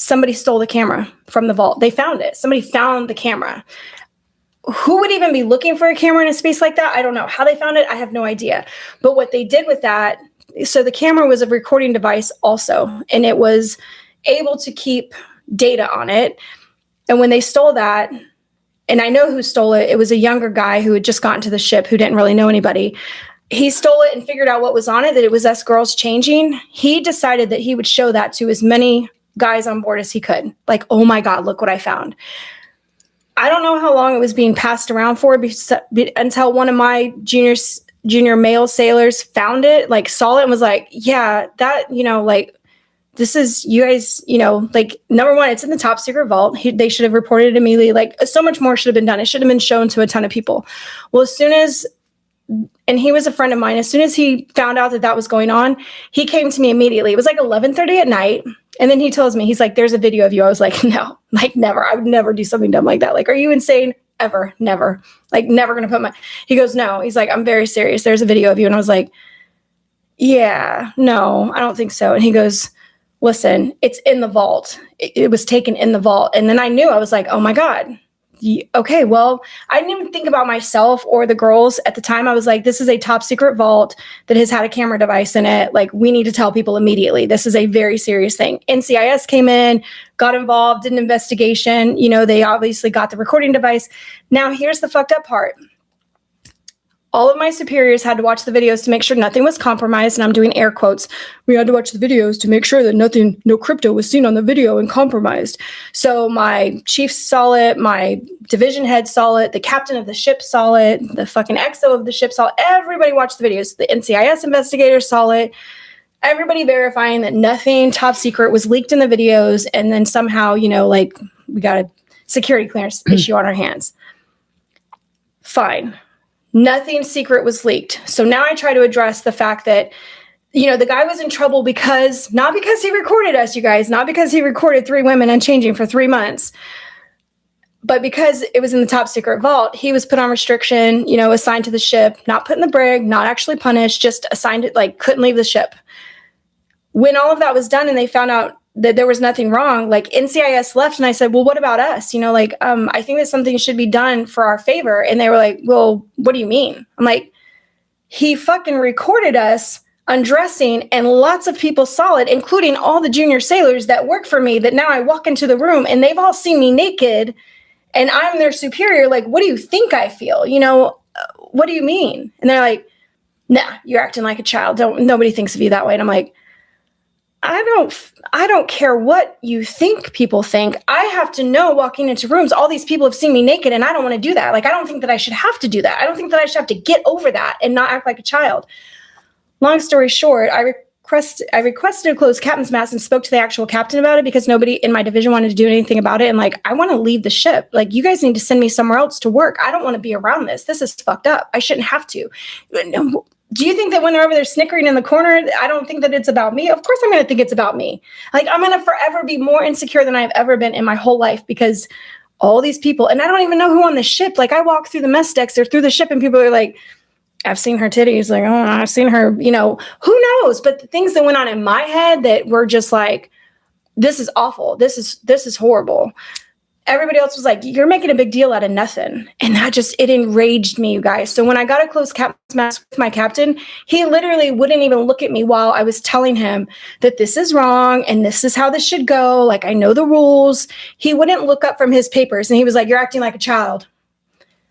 somebody stole the camera from the vault. They found it. Somebody found the camera. Who would even be looking for a camera in a space like that? I don't know. How they found it, I have no idea. But what they did with that, so the camera was a recording device also, and it was able to keep data on it. And when they stole that, and I know who stole it, it was a younger guy who had just gotten to the ship who didn't really know anybody. He stole it and figured out what was on it, that it was us girls changing. He decided that he would show that to as many guys on board as he could. Like, oh my God, look what I found. I don't know how long it was being passed around for until one of my junior male sailors found it, like saw it and was like, yeah, that, you know, like, this is, you guys, you know, like, number one, it's in the top secret vault. They should have reported it immediately. Like, so much more should have been done. It should have been shown to a ton of people. Well, as soon as, and he was a friend of mine, as soon as he found out that that was going on, he came to me immediately. It was like 11:30 at night. And then he tells me, he's like, there's a video of you. I was like, no, like, never. I would never do something dumb like that. Like, are you insane? Ever, never. Like, never going to put he goes, no. He's like, I'm very serious. There's a video of you. And I was like, yeah, no, I don't think so. And he goes, listen, it's in the vault. It was taken in the vault. And then I knew, I was like, oh my God. Okay, well, I didn't even think about myself or the girls at the time. I was like, this is a top secret vault that has had a camera device in it. Like, we need to tell people immediately. This is a very serious thing. NCIS came in, got involved, did an investigation. You know, they obviously got the recording device. Now, here's the fucked up part. All of my superiors had to watch the videos to make sure nothing was compromised. And I'm doing air quotes. We had to watch the videos to make sure that no crypto was seen on the video and compromised. So my chief saw it, my division head saw it, the captain of the ship saw it, the fucking XO of the ship saw it. Everybody watched the videos. The NCIS investigators saw it. Everybody verifying that nothing top secret was leaked in the videos. And then somehow, you know, like, we got a security clearance issue on our hands. Fine. Nothing secret was leaked. So now I try to address the fact that, you know, the guy was in trouble because, not because he recorded us, you guys, not because he recorded 3 women unchanging for 3 months, but because it was in the top secret vault. He was put on restriction, you know, assigned to the ship, not put in the brig, not actually punished, just assigned it, like, couldn't leave the ship. When all of that was done and they found out that there was nothing wrong, like, NCIS left, and I said, well, what about us? You know, like, I think that something should be done for our favor. And they were like, well, what do you mean? I'm like, he fucking recorded us undressing, and lots of people saw it, including all the junior sailors that work for me, that now I walk into the room and they've all seen me naked and I'm their superior. Like, what do you think I feel? You know, what do you mean? And they're like, nah, you're acting like a child. Nobody thinks of you that way. And I'm like, I don't care what you think people think. I have to know, walking into rooms, all these people have seen me naked, and I don't want to do that. Like, I don't think that I should have to do that. I don't think that I should have to get over that and not act like a child. Long story short, I requested a closed captain's mast and spoke to the actual captain about it because nobody in my division wanted to do anything about it. And like, I want to leave the ship. Like, you guys need to send me somewhere else to work. I don't want to be around this. This is fucked up. I shouldn't have to. Do you think that when they're over there snickering in the corner, I don't think that it's about me? Of course I'm going to think it's about me. Like, I'm going to forever be more insecure than I've ever been in my whole life because all these people, and I don't even know who on the ship. Like, I walk through the mess decks or through the ship and people are like, I've seen her titties. Like, oh, I've seen her, you know, who knows? But the things that went on in my head that were just like, this is awful. This is horrible. Everybody else was like, you're making a big deal out of nothing. And that just, it enraged me, you guys. So when I got a closed captain's mast with my captain, he literally wouldn't even look at me while I was telling him that this is wrong and this is how this should go. Like, I know the rules. He wouldn't look up from his papers and he was like, you're acting like a child.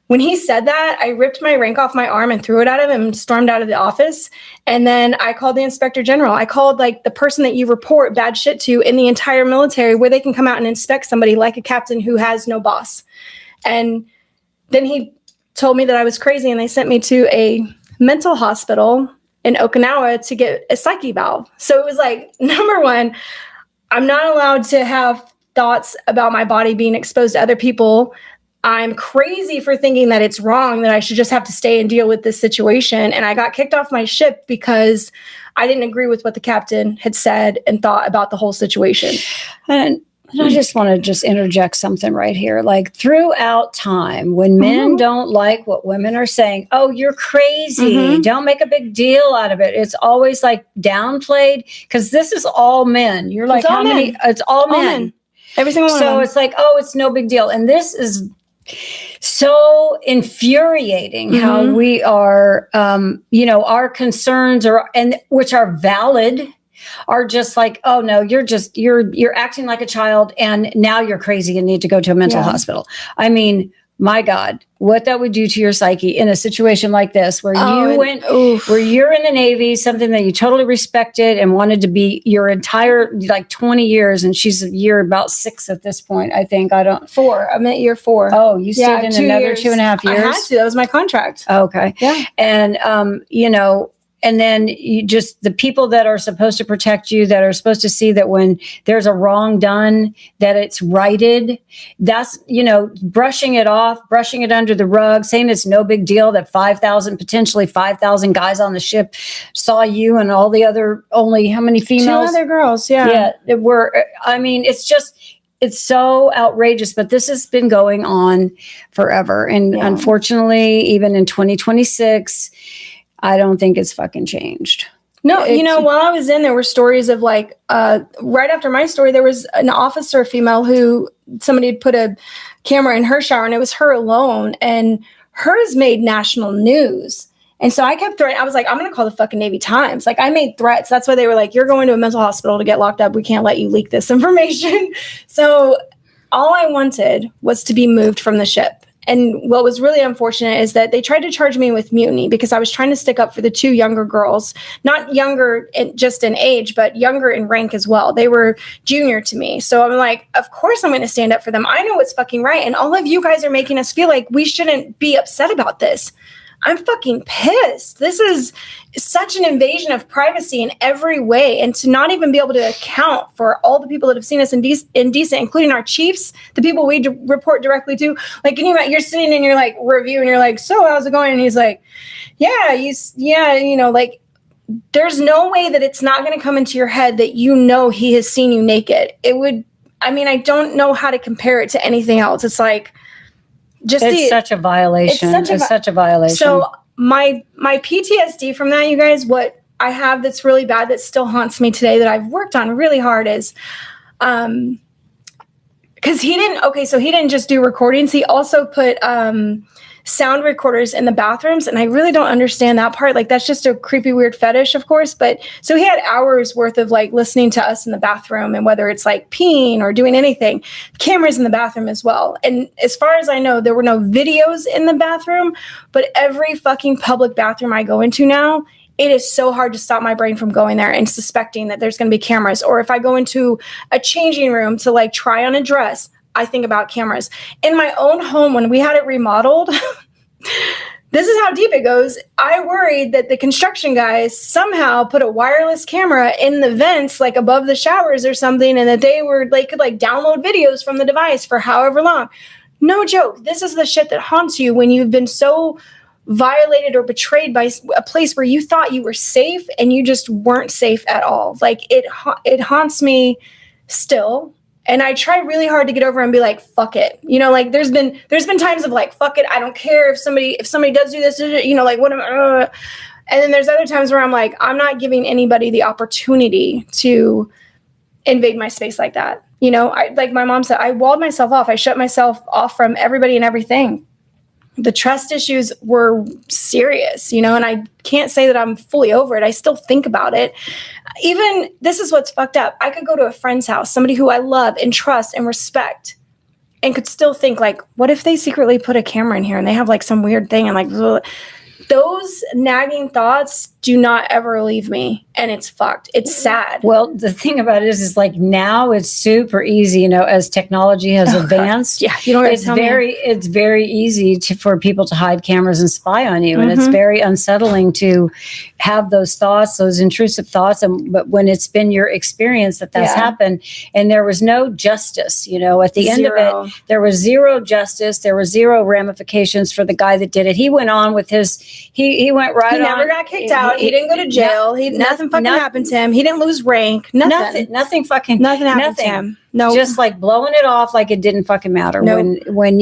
When he said that, I ripped my rank off my arm and threw it at him and stormed out of the office. And then I called the inspector general. I called like the person that you report bad shit to in the entire military, where they can come out and inspect somebody like a captain who has no boss. And then he told me that I was crazy and they sent me to a mental hospital in Okinawa to get a psych eval. So it was like, number one, I'm not allowed to have thoughts about my body being exposed to other people. I'm crazy for thinking that it's wrong, that I should just have to stay and deal with this situation. And I got kicked off my ship because I didn't agree with what the captain had said and thought about the whole situation. And I just want to just interject something right here. Like, throughout time, when men don't like what women are saying, oh, you're crazy. Don't make a big deal out of it. It's always like downplayed because this is all men. You're like, how many? It's all men. Every single one. So it's like, oh, it's no big deal. And this is so infuriating how we are, you know, our concerns are, and which are valid, are just like, oh no, you're acting like a child and now you're crazy and need to go to a mental hospital. I mean, my God, what that would do to your psyche in a situation like this, where where you're in the Navy, something that you totally respected and wanted to be your entire, like 20 years. And she's a year about 6 at this point, I think. 4. I'm at year 4. Oh, you stayed in another 2.5 years? I had to. That was my contract. Okay. Yeah. And, and then you just, the people that are supposed to protect you, that are supposed to see that when there's a wrong done, that it's righted, that's, brushing it off, brushing it under the rug, saying it's no big deal that potentially 5,000 guys on the ship saw you and all the other, only how many females? 2 other girls. Yeah. Yeah. It's so outrageous, but this has been going on forever. And unfortunately, even in 2026, I don't think it's fucking changed. No, while I was in, there were stories of like, right after my story, there was an officer female who somebody had put a camera in her shower and it was her alone, and hers made national news. And so I kept threatening. I was like, I'm going to call the fucking Navy Times. Like, I made threats. That's why they were like, you're going to a mental hospital to get locked up. We can't let you leak this information. So all I wanted was to be moved from the ship. And what was really unfortunate is that they tried to charge me with mutiny because I was trying to stick up for the 2 younger girls, not younger just in age, but younger in rank as well. They were junior to me. So I'm like, of course I'm going to stand up for them. I know what's fucking right. And all of you guys are making us feel like we shouldn't be upset about this. I'm fucking pissed. This is such an invasion of privacy in every way. And to not even be able to account for all the people that have seen us indecent, including our chiefs, the people we report directly to. Like, can you imagine, you're sitting in your like review and you're like, so how's it going? And he's like, like, there's no way that it's not going to come into your head that he has seen you naked. I don't know how to compare it to anything else. It's like, it's such a violation. It's such a violation. So my PTSD from that, you guys, what I have that's really bad that still haunts me today that I've worked on really hard is, because he didn't just do recordings. He also put sound recorders in the bathrooms, and I really don't understand that part. Like, that's just a creepy, weird fetish, of course. But so he had hours worth of like listening to us in the bathroom, and whether it's like peeing or doing anything, cameras in the bathroom as well. And as far as I know, there were no videos in the bathroom, but every fucking public bathroom I go into now, it is so hard to stop my brain from going there and suspecting that there's going to be cameras. Or if I go into a changing room to like try on a dress, I think about cameras. In my own home, when we had it remodeled, this is how deep it goes. I worried that the construction guys somehow put a wireless camera in the vents, like above the showers or something, and that they could like download videos from the device for however long. No joke. This is the shit that haunts you when you've been so violated or betrayed by a place where you thought you were safe and you just weren't safe at all. Like, it haunts me still. And I try really hard to get over and be like, fuck it. Like there's been times of like, fuck it. I don't care if somebody does do this, like what am I? And then there's other times where I'm like, I'm not giving anybody the opportunity to invade my space like that. Like my mom said, I walled myself off. I shut myself off from everybody and everything. The trust issues were serious, and I can't say that I'm fully over it. I still think about it. Even, this is what's fucked up. I could go to a friend's house, somebody who I love and trust and respect, and could still think like, what if they secretly put a camera in here and they have like some weird thing and like, ugh. Those nagging thoughts do not ever leave me, and it's fucked. It's sad. Well, the thing about it is like now it's super easy, as technology has advanced. Yeah, it's very easy for people to hide cameras and spy on you, and it's very unsettling to have those thoughts, those intrusive thoughts. But when it's been your experience that's happened, and there was no justice, at the end of it, there was zero justice. There were zero ramifications for the guy that did it. He went on with his. He went right on. He never got kicked out. He didn't go to jail. Nothing fucking happened to him. He didn't lose rank. Nothing happened to him. No. Just like blowing it off like it didn't fucking matter. Nope. When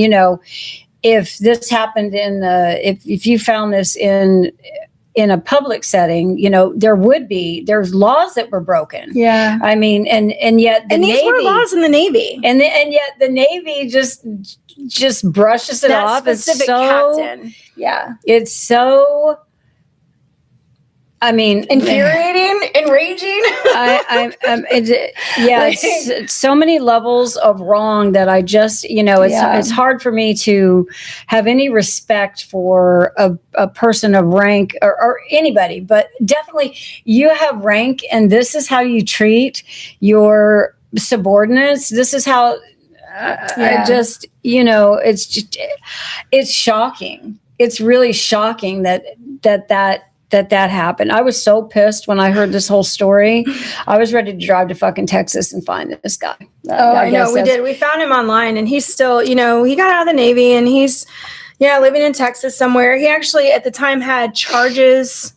if this happened if you found this in a public setting, there's laws that were broken. Yeah. I mean, and yet the Navy. These were laws in the Navy. And yet the Navy just brushes it off. Specific captain. Yeah. It's so, I mean, infuriating, enraging. It's so many levels of wrong that I just, it's hard for me to have any respect for a person of rank or anybody, but definitely you have rank, and this is how you treat your subordinates. This is how it's shocking. It's really shocking that happened. I was so pissed when I heard this whole story. I was ready to drive to fucking Texas and find this guy. I know we did. We found him online, and he's still, he got out of the Navy, and he's, living in Texas somewhere. He actually at the time had charges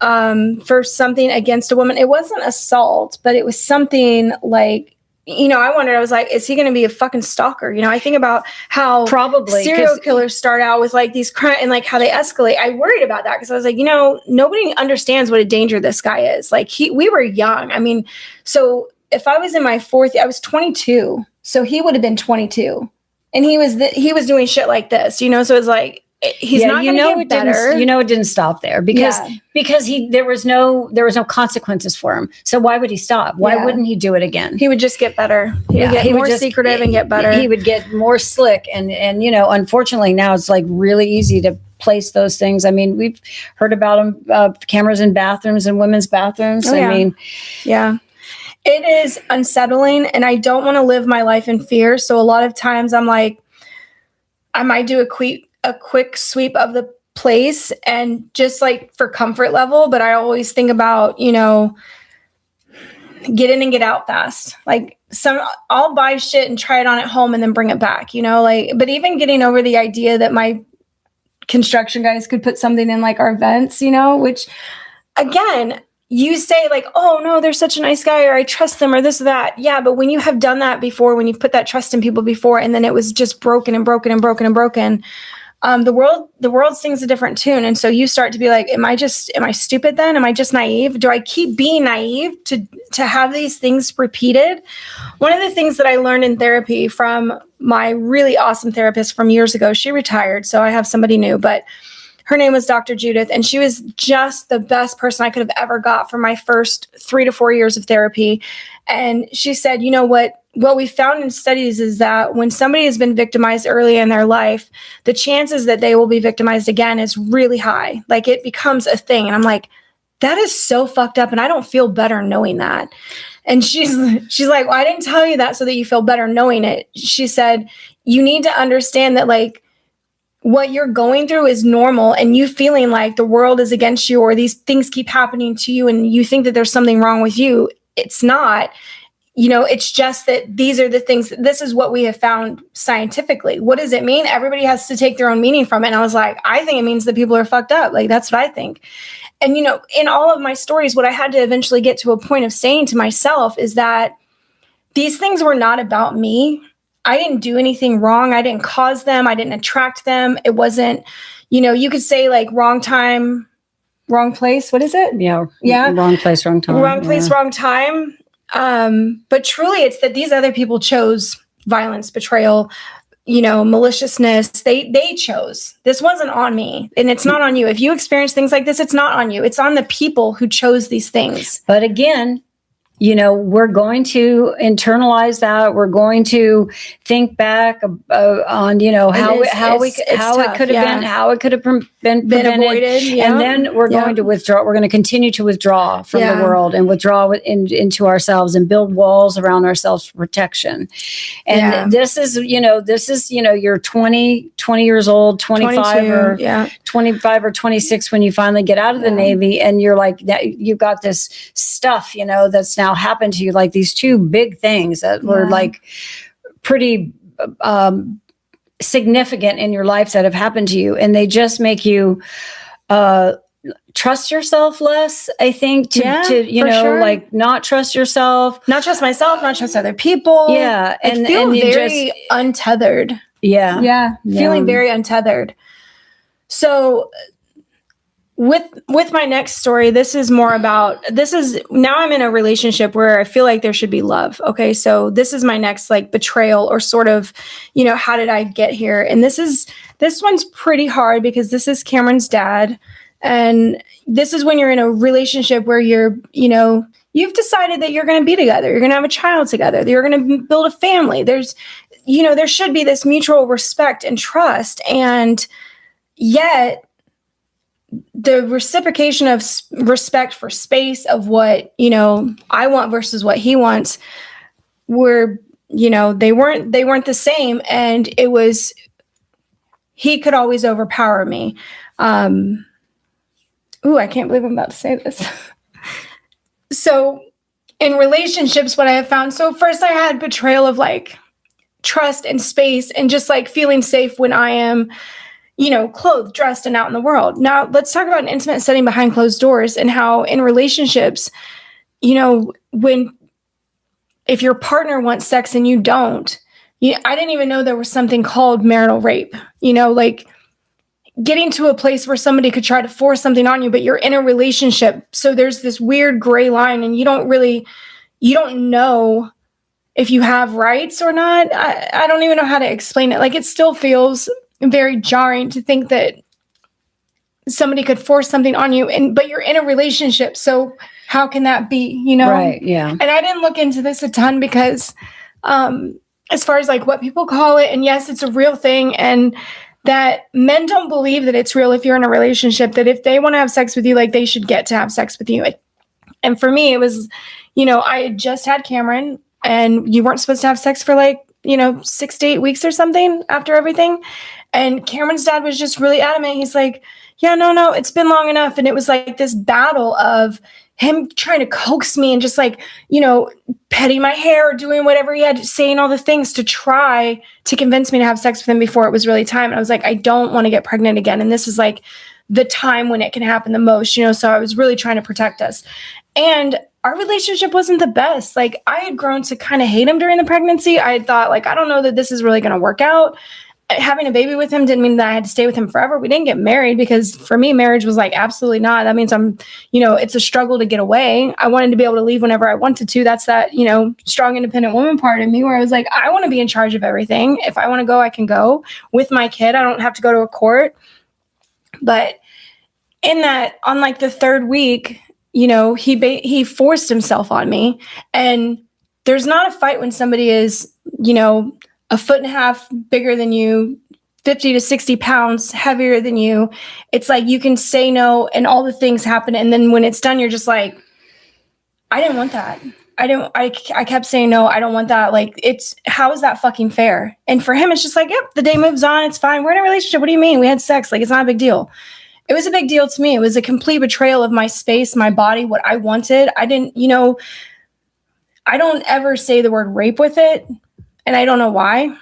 for something against a woman. It wasn't assault, but it was something like, I wondered, I was like, is he going to be a fucking stalker? I think about how probably serial killers start out with like these crimes and like how they escalate. I worried about that because I was like, nobody understands what a danger this guy is. Like we were young. I mean, so if I was in my I was 22. So he would have been 22 and he was doing shit like this, so it's like, he's not going to get better. It didn't stop there because there was no consequences for him. So why would he stop? Why wouldn't he do it again? He would just get better. He would get more secretive and get better. He would get more slick. And unfortunately now it's like really easy to place those things. I mean, we've heard about them, cameras in bathrooms and women's bathrooms. Yeah. It is unsettling, and I don't want to live my life in fear. So a lot of times I'm like, I might do a quick sweep of the place and just like for comfort level. But I always think about, get in and get out fast. Like I'll buy shit and try it on at home and then bring it back, but even getting over the idea that my construction guys could put something in like our vents, which again, you say like, oh no, they're such a nice guy, or I trust them, or this or that. Yeah. But when you have done that before, when you've put that trust in people before, and then it was just broken and broken and broken and broken, the world sings a different tune. And so you start to be like, am I stupid then? Am I just naive? Do I keep being naive to have these things repeated? One of the things that I learned in therapy from my really awesome therapist from years ago, she retired, so I have somebody new, but her name was Dr. Judith, and she was just the best person I could have ever got for my first 3 to 4 years of therapy. And she said, what we found in studies is that when somebody has been victimized early in their life, the chances that they will be victimized again is really high. Like it becomes a thing. And I'm like, that is so fucked up. And I don't feel better knowing that. And she's like, well, I didn't tell you that so that you feel better knowing it. She said, you need to understand that like what you're going through is normal, and you feeling like the world is against you or these things keep happening to you and you think that there's something wrong with you. It's not. It's just that these are the things, this is what we have found scientifically. What does it mean? Everybody has to take their own meaning from it. And I was like, I think it means that people are fucked up. Like, that's what I think. And, in all of my stories, what I had to eventually get to a point of saying to myself is that these things were not about me. I didn't do anything wrong. I didn't cause them. I didn't attract them. It wasn't, you could say like wrong time, wrong place. What is it? Yeah. Wrong place, wrong time. Wrong place, wrong time. But truly it's that these other people chose violence, betrayal, maliciousness. They chose. This wasn't on me, and it's not on you. If you experience things like this, it's not on you. It's on the people who chose these things. But again, we're going to internalize that. We're going to think back on, how it could have been prevented. Avoided. Yeah. And then we're going to withdraw. We're going to continue to withdraw from the world and withdraw into ourselves and build walls around ourselves for protection. And this is you're 20 years old, 25 or 26 when you finally get out of the Navy, and you're like, you've got this stuff, that's now happened to you, like these two big things that were like pretty significant in your life that have happened to you, and they just make you trust yourself less, I think, like not trust yourself, not trust myself, not trust other people. Yeah. And feel very untethered. Yeah. Feeling very untethered. So with my next story, now I'm in a relationship where I feel like there should be love. Okay. So this is my next like betrayal, or sort of, how did I get here? And this one's pretty hard because this is Cameron's dad. And this is when you're in a relationship where you're, you've decided that you're going to be together. You're going to have a child together. You're going to build a family. There's, there should be this mutual respect and trust. And yet the reciprocation of respect for space of what, I want versus what he wants were, they weren't the same. And it was, he could always overpower me. I can't believe I'm about to say this. So in relationships, what I have found, so first I had betrayal of like trust and space and just like feeling safe when I am, clothed, dressed, and out in the world. Now let's talk about an intimate setting behind closed doors and how in relationships, if your partner wants sex and you don't, I didn't even know there was something called marital rape, like getting to a place where somebody could try to force something on you, but you're in a relationship. So there's this weird gray line and you don't know if you have rights or not. I don't even know how to explain it. Like it still feels very jarring to think that somebody could force something on you but you're in a relationship. So how can that be, Right. Yeah. And I didn't look into this a ton because, as far as like what people call it, and yes, it's a real thing. And that men don't believe that it's real if you're in a relationship, that if they want to have sex with you, like they should get to have sex with you. And for me, it was, I had just had Cameron and you weren't supposed to have sex for like, 6 to 8 weeks or something after everything. And Cameron's dad was just really adamant. He's like, yeah, no, it's been long enough. And it was like this battle of him trying to coax me and just like, petting my hair, doing whatever he had, saying all the things to try to convince me to have sex with him before it was really time. And I was like, I don't want to get pregnant again. And this is like the time when it can happen the most, so I was really trying to protect us. And our relationship wasn't the best. Like I had grown to kind of hate him during the pregnancy. I had thought like, I don't know that this is really going to work out. Having a baby with him didn't mean that I had to stay with him forever. We didn't get married because for me, marriage was like, absolutely not. That means I'm, it's a struggle to get away. I wanted to be able to leave whenever I wanted to. That's that, strong, independent woman part of me where I was like, I want to be in charge of everything. If I want to go, I can go with my kid. I don't have to go to a court. But in that, on like the third week, he forced himself on me. And there's not a fight when somebody is, 1.5 feet bigger than you, 50 to 60 pounds heavier than you. It's like you can say no and all the things happen. And then when it's done, you're just like, I didn't want that. I kept saying, no, I don't want that. Like, how is that fucking fair? And for him, it's just like, yep, the day moves on. It's fine. We're in a relationship. What do you mean? We had sex. Like, it's not a big deal. It was a big deal to me. It was a complete betrayal of my space, my body, what I wanted. I didn't, I don't ever say the word rape with it. And I don't know why,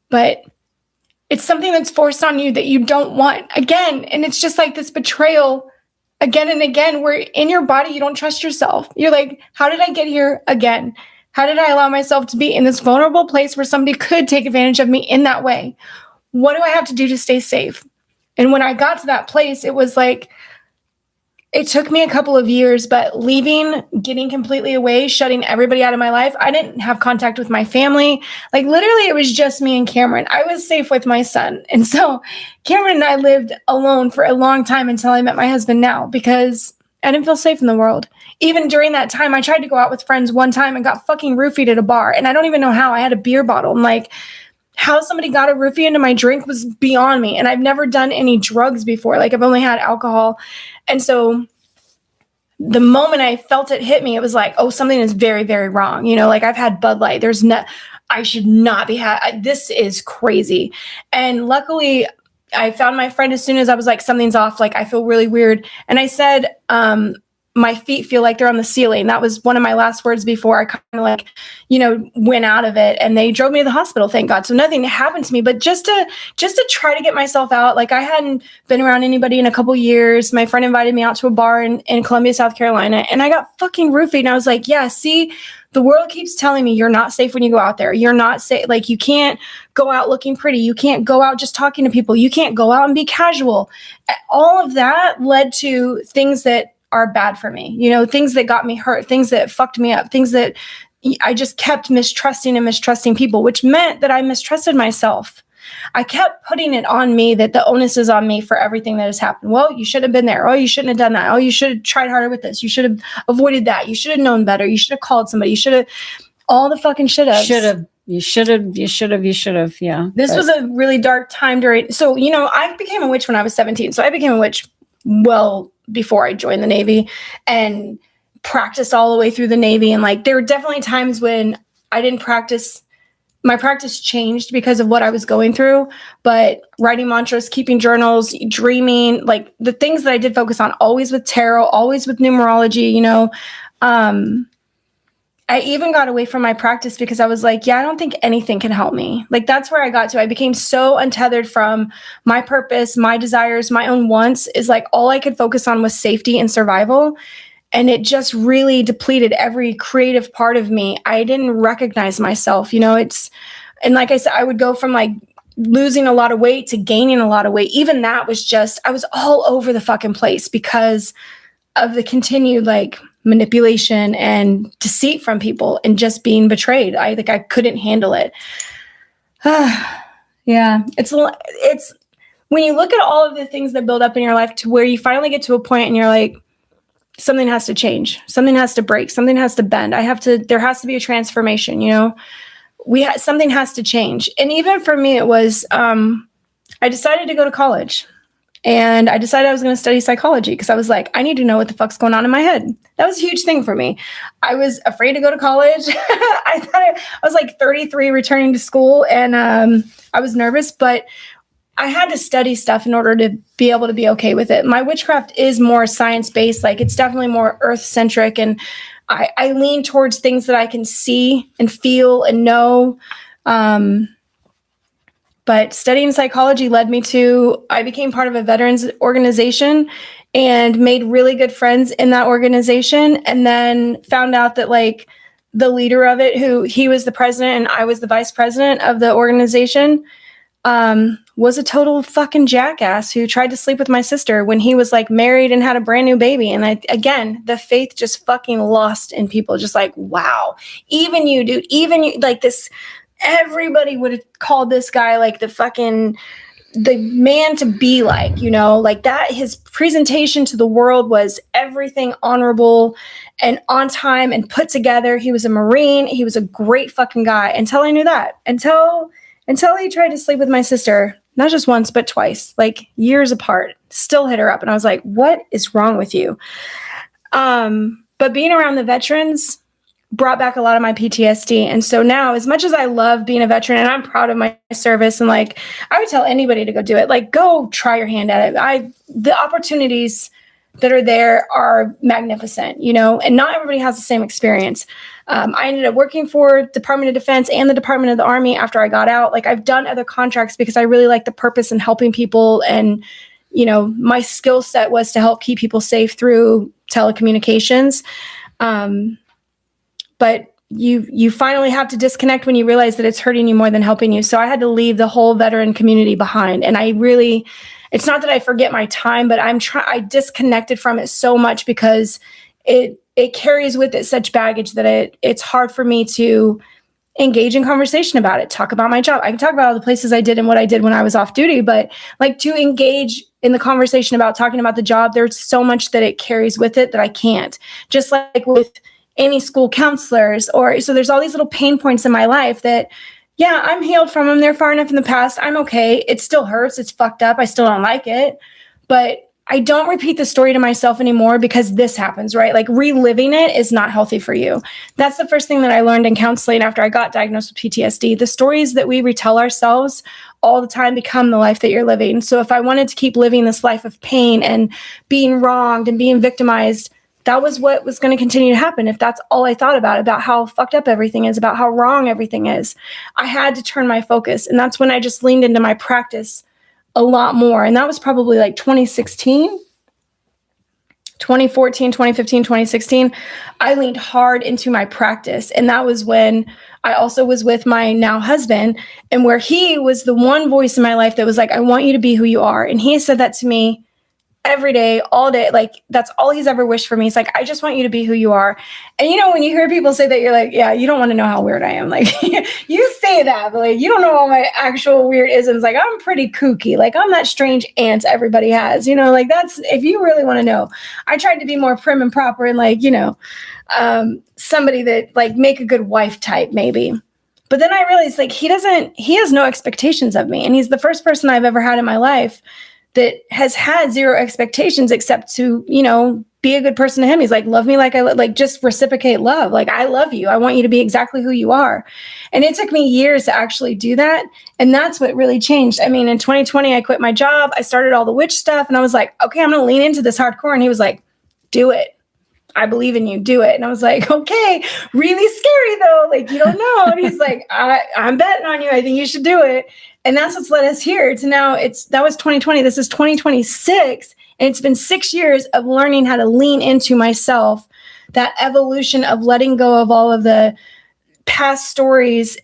but it's something that's forced on you that you don't want again. And it's just like this betrayal again and again, where in your body, you don't trust yourself. You're like, how did I get here again? How did I allow myself to be in this vulnerable place where somebody could take advantage of me in that way? What do I have to do to stay safe? And when I got to that place, it was like, it took me a couple of years, but leaving, getting completely away, shutting everybody out of my life. I didn't have contact with my family. Like literally it was just me and Cameron. I was safe with my son. And so Cameron and I lived alone for a long time until I met my husband now, because I didn't feel safe in the world. Even during that time, I tried to go out with friends one time and got fucking roofied at a bar. And I don't even know how. I had a beer bottle. I'm like, how somebody got a roofie into my drink was beyond me. And I've never done any drugs before. Like I've only had alcohol. And so the moment I felt it hit me, it was like, oh, something is very, very wrong. Like I've had Bud Light. I should not be this is crazy. And luckily I found my friend as soon as I was like, something's off. Like I feel really weird. And I said, my feet feel like they're on the ceiling. That was one of my last words before I kind of went out of it, and they drove me to the hospital, thank God. So nothing happened to me, but just to try to get myself out. Like I hadn't been around anybody in a couple years. My friend invited me out to a bar in Columbia, South Carolina, and I got fucking roofied. And I was like, yeah, see, the world keeps telling me you're not safe when you go out there. You're not safe. Like you can't go out looking pretty. You can't go out just talking to people. You can't go out and be casual. All of that led to things that are bad for me, things that got me hurt, things that fucked me up, things that I just kept mistrusting people, which meant that I mistrusted myself. I kept putting it on me that the onus is on me for everything that has happened. Well, you should have been there. Oh, you shouldn't have done that. Oh, you should have tried harder with this. You should have avoided that. You should have known better. You should have called somebody. You should have, all the fucking should have. You should have. Yeah. This was a really dark time during, so, you know, I became a witch when I was 17. So I became a witch well before I joined the Navy and practiced all the way through the Navy. And like, there were definitely times when I didn't practice. My practice changed because of what I was going through, but writing mantras, keeping journals, dreaming, like the things that I did focus on, always with tarot, always with numerology, you know, I even got away from my practice because I was like, yeah, I don't think anything can help me. Like, that's where I got to. I became so untethered from my purpose, my desires, my own wants, is like all I could focus on was safety and survival. And it just really depleted every creative part of me. I didn't recognize myself, you know, and like I said, I would go from like losing a lot of weight to gaining a lot of weight. Even that was just, I was all over the fucking place because of the continued like manipulation and deceit from people and just being betrayed. I couldn't handle it. Yeah. It's when you look at all of the things that build up in your life to where you finally get to a point and you're like, something has to change. Something has to break. Something has to bend. There has to be a transformation, you know, something has to change. And even for me, it was, I decided to go to college and I decided I was going to study psychology because I was like, I need to know what the fuck's going on in my head. That was a huge thing for me. I was afraid to go to college. I was like 33 returning to school and, I was nervous, but I had to study stuff in order to be able to be okay with it. My witchcraft is more science-based. Like, it's definitely more earth-centric. And I lean towards things that I can see and feel and know. But studying psychology led me to, I became part of a veterans organization and made really good friends in that organization. And then found out that like the leader of it, he was the president and I was the vice president of the organization, was a total fucking jackass who tried to sleep with my sister when he was like married and had a brand new baby. And again, the faith just fucking lost in people. Just like, wow, even you, dude, even you, like this, everybody would have called this guy like the man to be like, you know, like that. His presentation to the world was everything honorable and on time and put together. He was a Marine. He was a great fucking guy until I knew that, until he tried to sleep with my sister, not just once, but twice, like years apart, still hit her up. And I was like, what is wrong with you? But being around the veterans brought back a lot of my PTSD. And so now, as much as I love being a veteran and I'm proud of my service, and like, I would tell anybody to go do it, like, go try your hand at it. The opportunities that are there are magnificent, you know, and not everybody has the same experience. I ended up working for Department of Defense and the Department of the Army after I got out. Like, I've done other contracts because I really like the purpose in helping people. And, you know, my skill set was to help keep people safe through telecommunications. But you finally have to disconnect when you realize that it's hurting you more than helping you. So I had to leave the whole veteran community behind. And it's not that I forget my time, but I disconnected from it so much because it carries with it such baggage that it's hard for me to engage in conversation about it, talk about my job. I can talk about all the places I did and what I did when I was off duty, but like to engage in the conversation about talking about the job, there's so much that it carries with it that I can't. Just like with any school counselors, so there's all these little pain points in my life that, yeah, I'm healed from them. They're far enough in the past. I'm okay. It still hurts. It's fucked up. I still don't like it, but I don't repeat the story to myself anymore because this happens, right? Like, reliving it is not healthy for you. That's the first thing that I learned in counseling after I got diagnosed with PTSD. The stories that we retell ourselves all the time become the life that you're living. So if I wanted to keep living this life of pain and being wronged and being victimized, that was what was going to continue to happen. If that's all I thought about how fucked up everything is, about how wrong everything is, I had to turn my focus. And that's when I just leaned into my practice a lot more. And that was probably like 2016, 2014, 2015, 2016. I leaned hard into my practice. And that was when I also was with my now husband, and where he was the one voice in my life that was like, I want you to be who you are. And he said that to me every day, all day. Like, that's all he's ever wished for me. He's like, I just want you to be who you are. And you know, when you hear people say that, you're like, yeah, you don't want to know how weird I am. Like, you say that, but like, you don't know all my actual weird isms. Like, I'm pretty kooky. Like, I'm that strange aunt everybody has, you know, like that's, if you really want to know. I tried to be more prim and proper and like, you know, somebody that like make a good wife type maybe. But then I realized like, he has no expectations of me. And he's the first person I've ever had in my life that has had zero expectations except to, you know, be a good person to him. He's like, love me like like just reciprocate love. Like, I love you. I want you to be exactly who you are. And it took me years to actually do that. And that's what really changed. I mean, in 2020, I quit my job. I started all the witch stuff and I was like, okay, I'm going to lean into this hardcore. And he was like, do it. I believe in you. Do it. And I was like, okay, really scary though. Like, you don't know. And he's like, I'm betting on you. I think you should do it. And that's what's led us here to now. That was 2020. This is 2026. And it's been 6 years of learning how to lean into myself, that evolution of letting go of all of the past stories.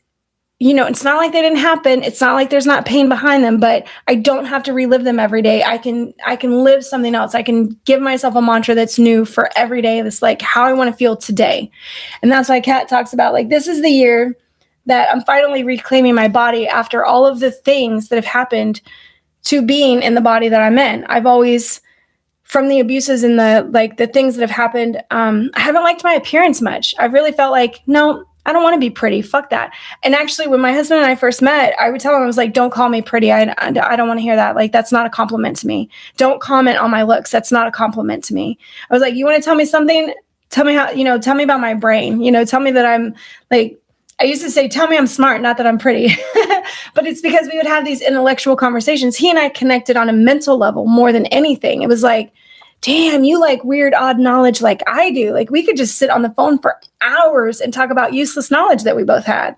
You know, it's not like they didn't happen. It's not like there's not pain behind them, but I don't have to relive them every day. I can live something else. I can give myself a mantra that's new for every day. That's like how I want to feel today. And that's why Kat talks about like, this is the year that I'm finally reclaiming my body after all of the things that have happened to being in the body that I'm in. I've always, from the abuses and the things that have happened, I haven't liked my appearance much. I've really felt like, no, I don't want to be pretty. Fuck that. And actually, when my husband and I first met, I would tell him, I was like, don't call me pretty. I don't want to hear that. Like, that's not a compliment to me. Don't comment on my looks. That's not a compliment to me. I was like, you want to tell me something? Tell me how, you know, tell me about my brain. You know, tell me that I'm like, I used to say, tell me I'm smart, not that I'm pretty. But it's because we would have these intellectual conversations. He and I connected on a mental level more than anything. It was like, damn, you like weird, odd knowledge like I do. Like, we could just sit on the phone for hours and talk about useless knowledge that we both had.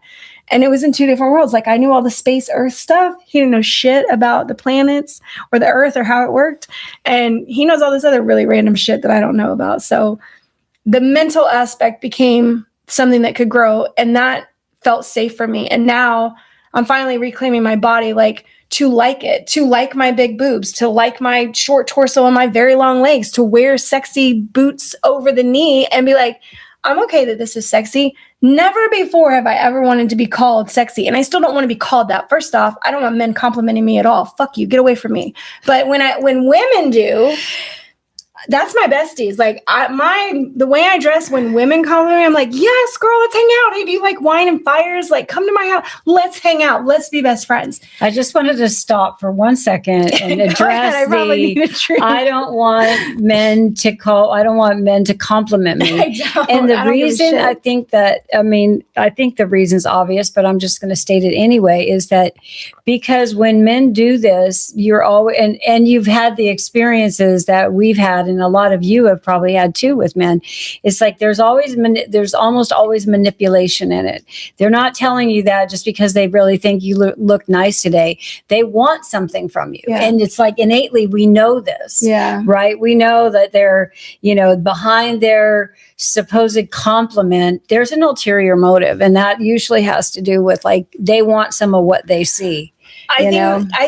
And it was in two different worlds. Like, I knew all the space Earth stuff. He didn't know shit about the planets or the Earth or how it worked. And he knows all this other really random shit that I don't know about. So the mental aspect became something that could grow. And that felt safe for me. And now I'm finally reclaiming my body, like, to like it, to like my big boobs, to like my short torso and my very long legs, to wear sexy boots over the knee and be like, I'm okay that this is sexy. Never before have I ever wanted to be called sexy. And I still don't want to be called that. First off, I don't want men complimenting me at all. Fuck you. Get away from me. But when women do, that's my besties. Like, the way I dress when women compliment me, I'm like, yes, girl, let's hang out. Hey, do you like wine and fires? Like, come to my house. Let's hang out. Let's be best friends. I just wanted to stop for 1 second and address I don't want men to compliment me. And the reason I think the reason's obvious, but I'm just going to state it anyway, is that because when men do this, you're always, and you've had the experiences that we've had, and a lot of you have probably had too with men. It's like there's almost always manipulation in it. They're not telling you that just because they really think you look nice today. They want something from you. Yeah. And it's like innately we know this. Yeah. Right? We know that they're, behind their supposed compliment, there's an ulterior motive. And that usually has to do with like they want some of what they see. I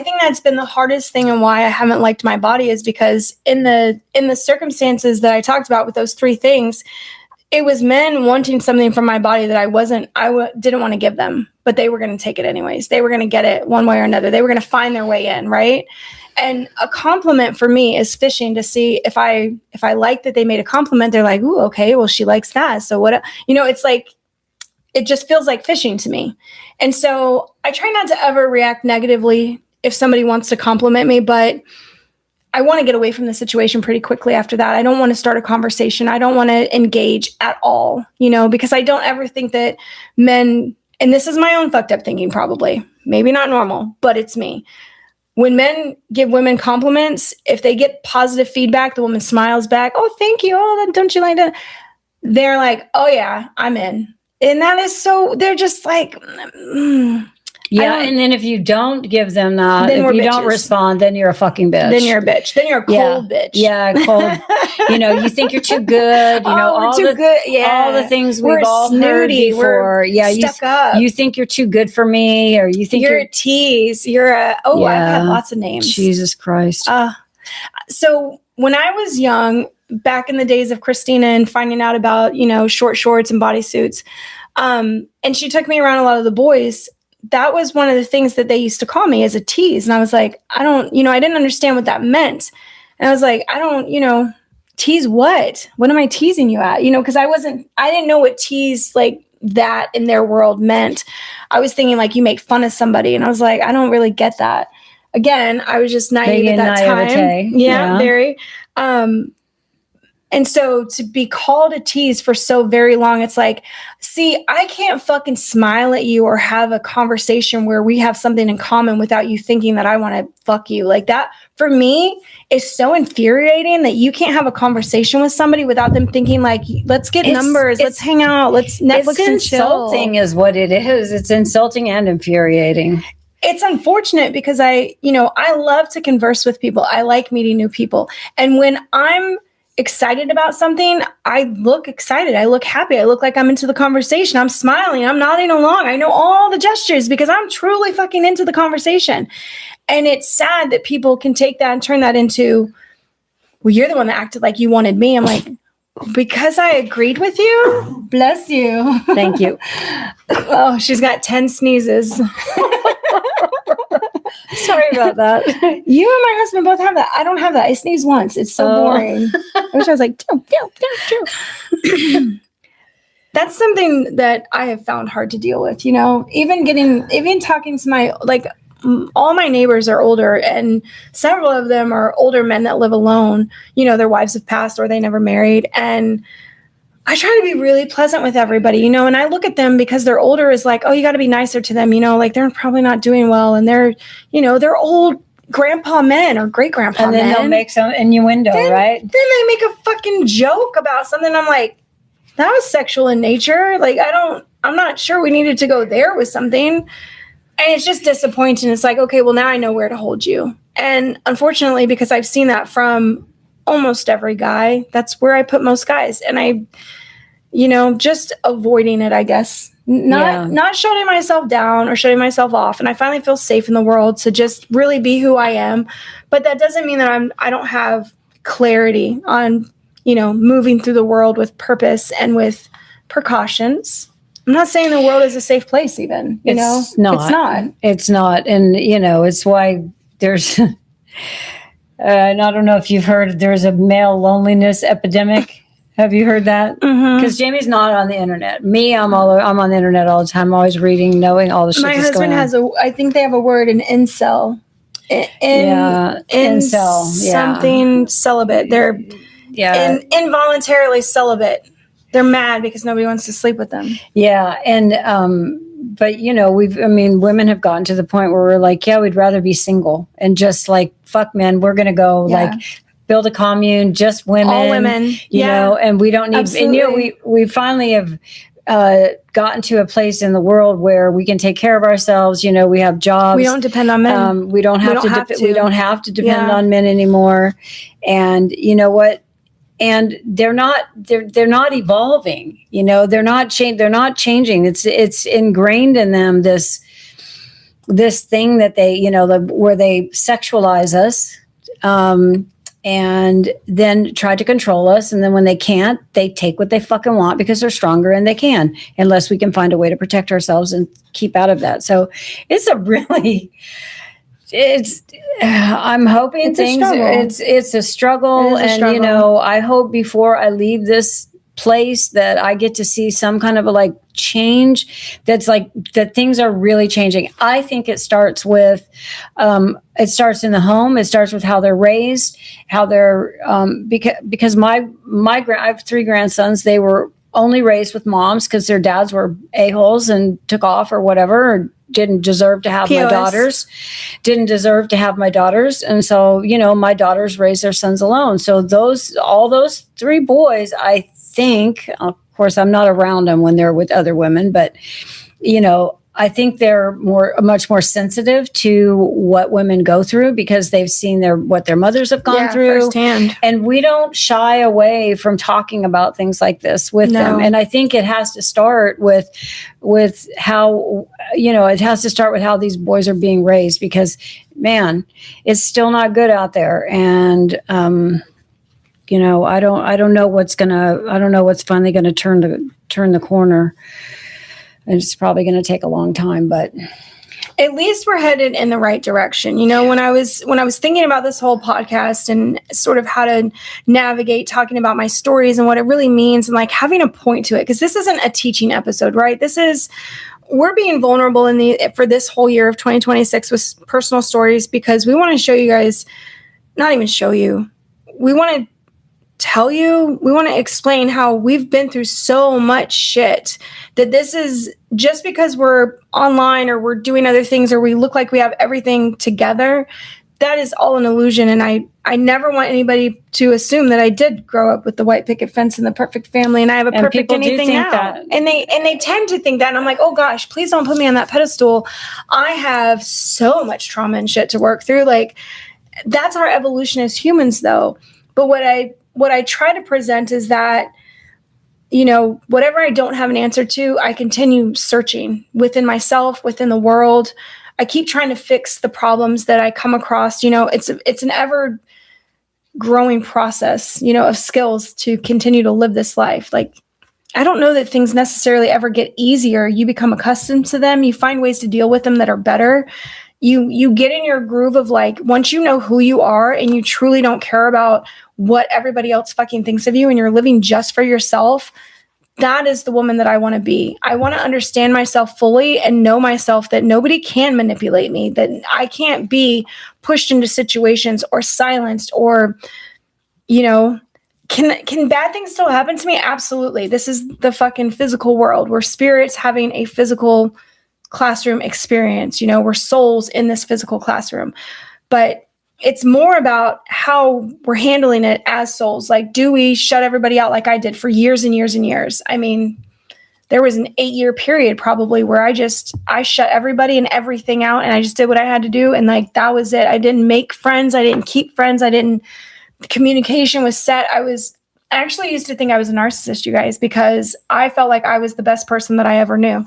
think that's been the hardest thing, and why I haven't liked my body is because in the circumstances that I talked about with those three things, it was men wanting something from my body that I didn't want to give them, but they were going to take it anyways. They were going to get it one way or another. They were going to find their way in, right? And a compliment for me is fishing to see if I like that they made a compliment. They're like, ooh, okay, well, she likes that. So what? It's like, it just feels like fishing to me. And so I try not to ever react negatively if somebody wants to compliment me, but I want to get away from the situation pretty quickly after that. I don't want to start a conversation. I don't want to engage at all, because I don't ever think that men, and this is my own fucked up thinking probably, maybe not normal, but it's me. When men give women compliments, if they get positive feedback, the woman smiles back, oh, thank you. Oh, don't you like that? They're like, oh yeah, I'm in. And that is so, they're just like, yeah. And then if you don't give them that, if you don't respond, then you're a fucking bitch. Then you're a bitch. Then you're a cold bitch. Yeah, cold. You think you're too good. All the things we've all snooty, heard before. Stuck up. You think you're too good for me, or you think you're a tease. I've had lots of names. Jesus Christ. So when I was young, back in the days of Christina and finding out about, short shorts and bodysuits, and she took me around a lot of the boys, that was one of the things that they used to call me as a tease. And I was like, I didn't understand what that meant. And I was like, tease what? What am I teasing you at? Because I didn't know what tease like that in their world meant. I was thinking like you make fun of somebody. And I was like, I don't really get that. Again, I was just naive at that time. Yeah, very. And so to be called a tease for so very long, it's like, see, I can't fucking smile at you or have a conversation where we have something in common without you thinking that I want to fuck you. Like that, for me, is so infuriating that you can't have a conversation with somebody without them thinking like, let's get numbers, let's hang out, let's Netflix and chill. It's insulting is what it is. It's insulting and infuriating. It's unfortunate because I love to converse with people. I like meeting new people. And when I'm excited about something, I look excited. I look happy. I look like I'm into the conversation. I'm smiling. I'm nodding along. I know all the gestures because I'm truly fucking into the conversation. And it's sad that people can take that and turn that into, well, you're the one that acted like you wanted me. I'm like, because I agreed with you? Bless you. Thank you. Oh, she's got 10 sneezes. Sorry about that. You and my husband both have that. I don't have that. I sneeze once. It's so boring. I wish I was like, That's something that I have found hard to deal with, even talking to all my neighbors are older, and several of them are older men that live alone. Their wives have passed or they never married. And I try to be really pleasant with everybody, and I look at them because they're older is like, oh, you got to be nicer to them, like they're probably not doing well. And they're, they're old grandpa men or great grandpa men. And then they'll make some innuendo, right? Then they make a fucking joke about something. I'm like, that was sexual in nature. Like, I'm not sure we needed to go there with something. And it's just disappointing. It's like, okay, well, now I know where to hold you. And unfortunately, because I've seen that from almost every guy, that's where I put most guys. And I, just avoiding it, I guess, not shutting myself down or shutting myself off. And I finally feel safe in the world to just really be who I am. But that doesn't mean that I don't have clarity on, moving through the world with purpose and with precautions. I'm not saying the world is a safe place even, It's not. And, it's why there's, and I don't know if you've heard, there's a male loneliness epidemic. Have you heard that? Because Jamie's not on the internet. Me, I'm on the internet all the time, always reading, knowing all the shit that's going on. My husband has I think they have a word, an incel. Incel. Something celibate. They're involuntarily celibate. They're mad because nobody wants to sleep with them. Yeah. And, but women have gotten to the point where we're like, yeah, we'd rather be single and just like, fuck men, we're going to go build a commune, just women, all women, and we don't need, absolutely. And we finally have, gotten to a place in the world where we can take care of ourselves. We have jobs. We don't depend on men. We don't have to depend on men anymore. And you know what? And they're not evolving, they're not changing. It's ingrained in them, this thing that they, where they sexualize us, and then try to control us. And then when they can't, they take what they fucking want because they're stronger and they can, unless we can find a way to protect ourselves and keep out of that. So it's I'm hoping it's a struggle. And, I hope before I leave this place that I get to see some kind of a change that things are really changing. I think it starts with, it starts in the home. It starts with how they're raised, how they're, because I have 3 grandsons. They were only raised with moms because their dads were a-holes and took off or whatever, or didn't deserve to have my daughters. And so, my daughters raised their sons alone. So all those 3 boys, I think, of course, I'm not around them when they're with other women, but, I think they're much more sensitive to what women go through because they've seen what their mothers have gone through firsthand. And we don't shy away from talking about things like this with them. And I think it has to start with how, it has to start with how these boys are being raised because, man, it's still not good out there. And, I don't know what's finally going to turn the corner. And it's probably going to take a long time, but at least we're headed in the right direction. When I was thinking about this whole podcast and sort of how to navigate talking about my stories and what it really means and like having a point to it, because this isn't a teaching episode, right? We're being vulnerable for this whole year of 2026 with personal stories, because we want to show you guys, not even show you, we want to tell you, we want to explain how we've been through so much shit that this is just because we're online or we're doing other things or we look like we have everything together. That is all an illusion. And I never want anybody to assume that I did grow up with the white picket fence and the perfect family and I have a perfect anything now. That. And they tend to think that. And I'm like, oh gosh, please don't put me on that pedestal. I have so much trauma and shit to work through. Like, that's our evolution as humans though. But what I try to present is that, whatever I don't have an answer to, I continue searching within myself, within the world. I keep trying to fix the problems that I come across. It's an ever growing process, of skills to continue to live this life. Like, I don't know that things necessarily ever get easier. You become accustomed to them. You find ways to deal with them that are better. You get in your groove of like, once you know who you are and you truly don't care about what everybody else fucking thinks of you and you're living just for yourself, that is the woman that I want to be. I want to understand myself fully and know myself that nobody can manipulate me, that I can't be pushed into situations or silenced or, can bad things still happen to me? Absolutely. This is the fucking physical world. We're spirits having a physical classroom experience. We're souls in this physical classroom, but it's more about how we're handling it as souls. Like, do we shut everybody out like I did for years and years and years? I mean, there was an 8-year period probably where I shut everybody and everything out and I just did what I had to do. And like, that was it. I didn't make friends. I didn't keep friends. The communication was set. I actually used to think I was a narcissist, you guys, because I felt like I was the best person that I ever knew.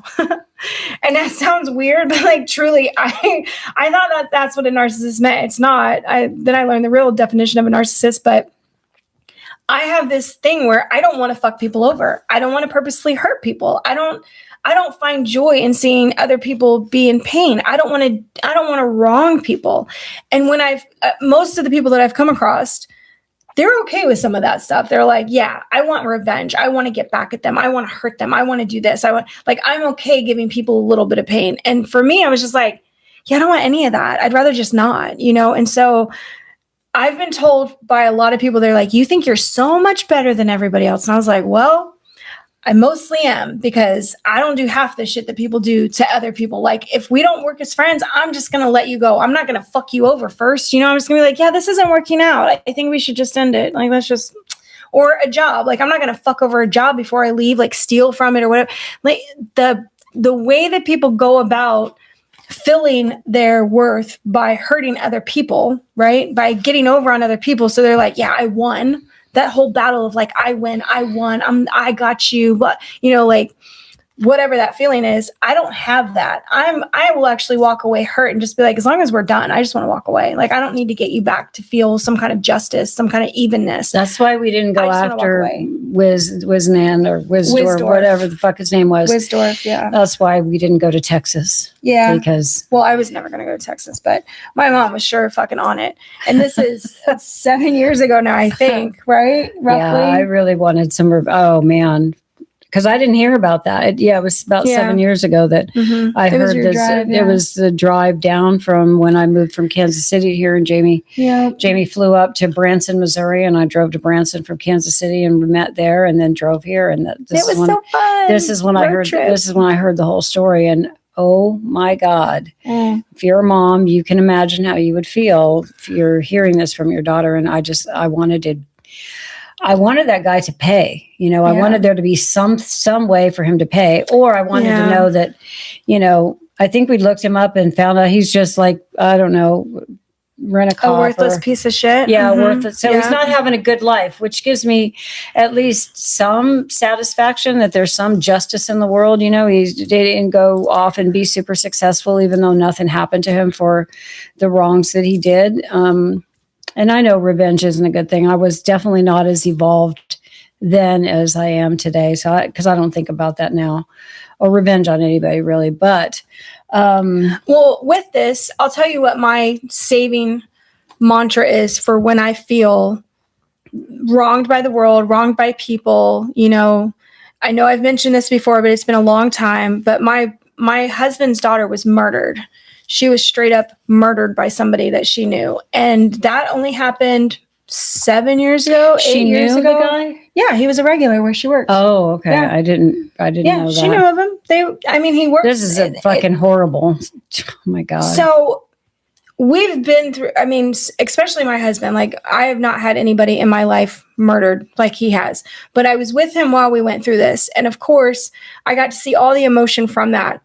And that sounds weird, but like truly, I thought that's what a narcissist meant. It's not. Then I learned the real definition of a narcissist, but I have this thing where I don't want to fuck people over. I don't want to purposely hurt people. I don't find joy in seeing other people be in pain. I don't want to wrong people. And when most of the people that I've come across, they're okay with some of that stuff. They're like, yeah, I want revenge. I want to get back at them. I want to hurt them. I want to do this. I'm okay giving people a little bit of pain. And for me, I was just like, yeah, I don't want any of that. I'd rather just not, And so I've been told by a lot of people, they're like, you think you're so much better than everybody else. And I was like, well, I mostly am, because I don't do half the shit that people do to other people. Like, if we don't work as friends, I'm just going to let you go. I'm not going to fuck you over first. I'm just going to be like, yeah, this isn't working out. I think we should just end it. Like, or a job. Like, I'm not going to fuck over a job before I leave, like steal from it or whatever. Like, the way that people go about filling their worth by hurting other people, right? By getting over on other people. So they're like, yeah, I won. That whole battle of like, I win, I won, I got you, but like whatever that feeling is, I don't have that. I will actually walk away hurt and just be like, as long as we're done, I just want to walk away. Like, I don't need to get you back to feel some kind of justice, some kind of evenness. That's why we didn't go after Wiznan or Wizdorf, whatever the fuck his name was. Wizdorf, yeah. That's why we didn't go to Texas. Yeah. Because I was never going to go to Texas, but my mom was sure fucking on it. And this is 7 years ago now, I think, right? Roughly. Yeah, I really wanted some, oh man. Because I didn't hear about that. It was about 7 years ago that I heard this. Drive, It was the drive down from when I moved from Kansas City here, and Jamie flew up to Branson, Missouri, and I drove to Branson from Kansas City, and we met there, and then drove here. And this was so fun. This is when I heard. This is when I heard the whole story, and oh my God! If you're a mom, you can imagine how you would feel if you're hearing this from your daughter. And I wanted that guy to pay, I wanted there to be some way for him to pay, or I wanted to know that, I think we looked him up and found out he's just like, I don't know, rent a cop. A worthless piece of shit. Yeah. Worthless. So he's not having a good life, which gives me at least some satisfaction that there's some justice in the world. He didn't go off and be super successful, even though nothing happened to him for the wrongs that he did. And I know revenge isn't a good thing. I was definitely not as evolved then as I am today. So, because I don't think about that now, or revenge on anybody really. But, well, with this, I'll tell you what my saving mantra is for when I feel wronged by the world, wronged by people. You know, I know I've mentioned this before, but it's been a long time. But my husband's daughter was murdered. She was straight up murdered by somebody that she knew. And that only happened 7 years ago, 8 years ago. The guy? Yeah, he was a regular where she worked. Oh, okay. Yeah. I didn't know that. She knew of him. He worked. This is fucking horrible. Oh my God. So we've been through, especially my husband, like I have not had anybody in my life murdered like he has, but I was with him while we went through this. And of course I got to see all the emotion from that.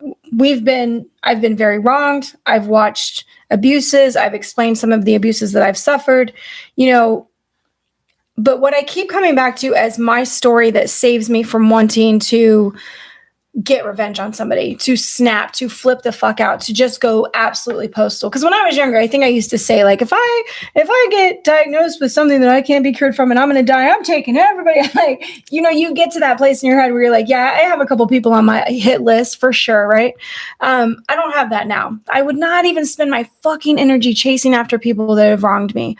I've been very wronged. I've watched abuses. I've explained some of the abuses that I've suffered, but what I keep coming back to as my story that saves me from wanting to get revenge on somebody, to snap, to flip the fuck out, to just go absolutely postal. Because when I was younger, I think I used to say, like, if I get diagnosed with something that I can't be cured from and I'm going to die, I'm taking everybody. Like, you get to that place in your head where you're like, yeah, I have a couple people on my hit list for sure, right? I don't have that now. I would not even spend my fucking energy chasing after people that have wronged me.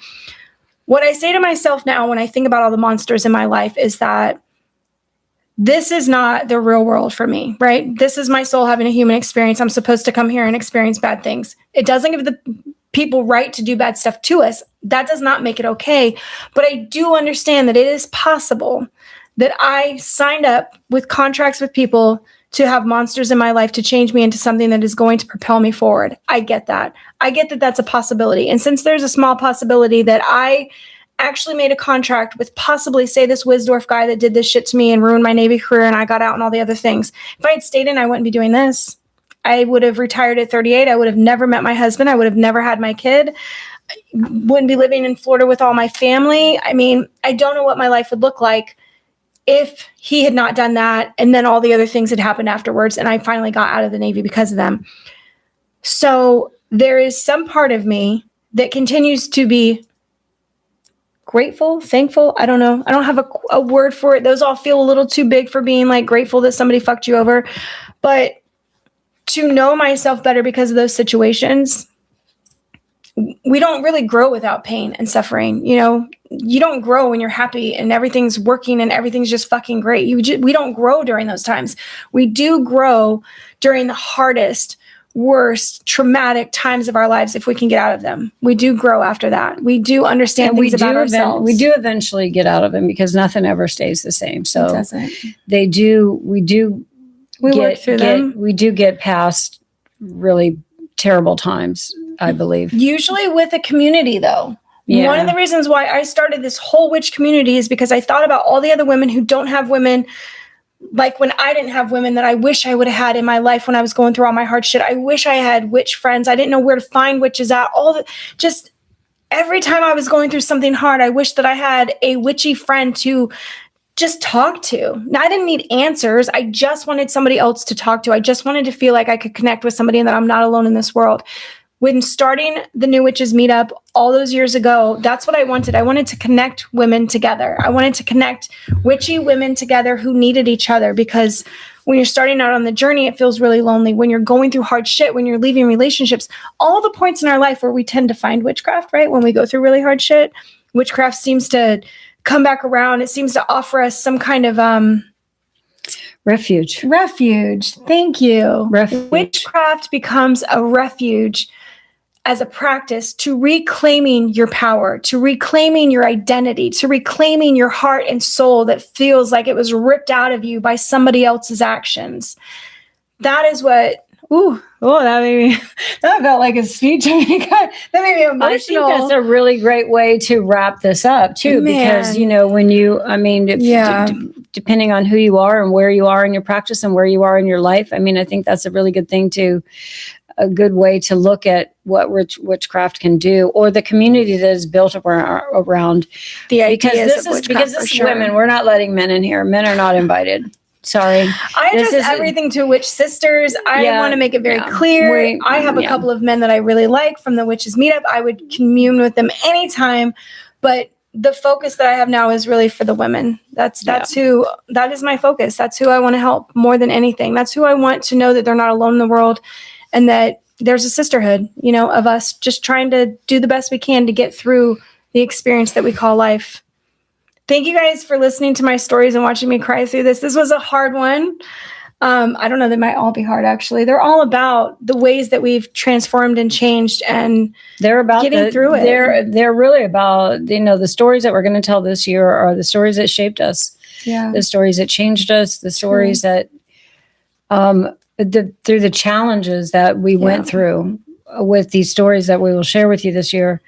What I say to myself now when I think about all the monsters in my life is that this is not the real world for me, right? This is my soul having a human experience. I'm supposed to come here and experience bad things. It doesn't give the people right to do bad stuff to us. That does not make it okay. But I do understand that it is possible that I signed up with contracts with people to have monsters in my life to change me into something that is going to propel me forward. I get that. I get that that's a possibility. And since there's a small possibility that I actually made a contract with possibly, say, this Wisdorf guy that did this shit to me and ruined my Navy career and I got out and all the other things. If I had stayed in, I wouldn't be doing this. I would have retired at 38. I would have never met my husband. I would have never had my kid. I wouldn't be living in Florida with all my family. I don't know what my life would look like if he had not done that and then all the other things had happened afterwards and I finally got out of the Navy because of them. So there is some part of me that continues to be grateful, thankful. I don't know. I don't have a word for it. Those all feel a little too big for being like grateful that somebody fucked you over. But to know myself better because of those situations, we don't really grow without pain and suffering. You don't grow when you're happy and everything's working and everything's just fucking great. We don't grow during those times. We do grow during the hardest, worst, traumatic times of our lives if we can get out of them. We do grow after that. We do understand things about ourselves. We do eventually get out of them because nothing ever stays the same. So it doesn't. We work through them. We do get past really terrible times, I believe. Usually with a community, though. Yeah. One of the reasons why I started this whole witch community is because I thought about all the other women who don't have women. Like when I didn't have women that I wish I would have had in my life when I was going through all my hard shit. I wish I had witch friends. I didn't know where to find witches at. Just every time I was going through something hard, I wish that I had a witchy friend to just talk to. Now, I didn't need answers. I just wanted somebody else to talk to. I just wanted to feel like I could connect with somebody and that I'm not alone in this world. When starting the New Witches meetup all those years ago, that's what I wanted. I wanted to connect women together. I wanted to connect witchy women together who needed each other, because when you're starting out on the journey, it feels really lonely. When you're going through hard shit, when you're leaving relationships, all the points in our life where we tend to find witchcraft, right? When we go through really hard shit, witchcraft seems to come back around. It seems to offer us some kind of refuge. Thank you. Refuge. Witchcraft becomes a refuge as a practice to reclaiming your power, to reclaiming your identity, to reclaiming your heart and soul that feels like it was ripped out of you by somebody else's actions. That is what, that felt like a speech. That made me emotional. I think that's a really great way to wrap this up too, because, depending on who you are and where you are in your practice and where you are in your life, I think that's a really good thing a good way to look at what witchcraft can do, or the community that is built around the ideas because this is sure. women. We're not letting men in here. Men are not invited. Sorry. I address everything to witch sisters. I want to make it very clear. I have a couple of men that I really like from the witches meetup. I would commune with them anytime, but the focus that I have now is really for the women. That is my focus. That's who I want to help more than anything. That's who I want to know that they're not alone in the world, and that there's a sisterhood, of us just trying to do the best we can to get through the experience that we call life. Thank you guys for listening to my stories and watching me cry through this. This was a hard one. I don't know, they might all be hard, actually. They're all about the ways that we've transformed and changed, and they're about getting through it. They're really about, the stories that we're going to tell this year are the stories that shaped us. Yeah. The stories that changed us, the stories that, through the challenges that we went through with these stories that we will share with you this year.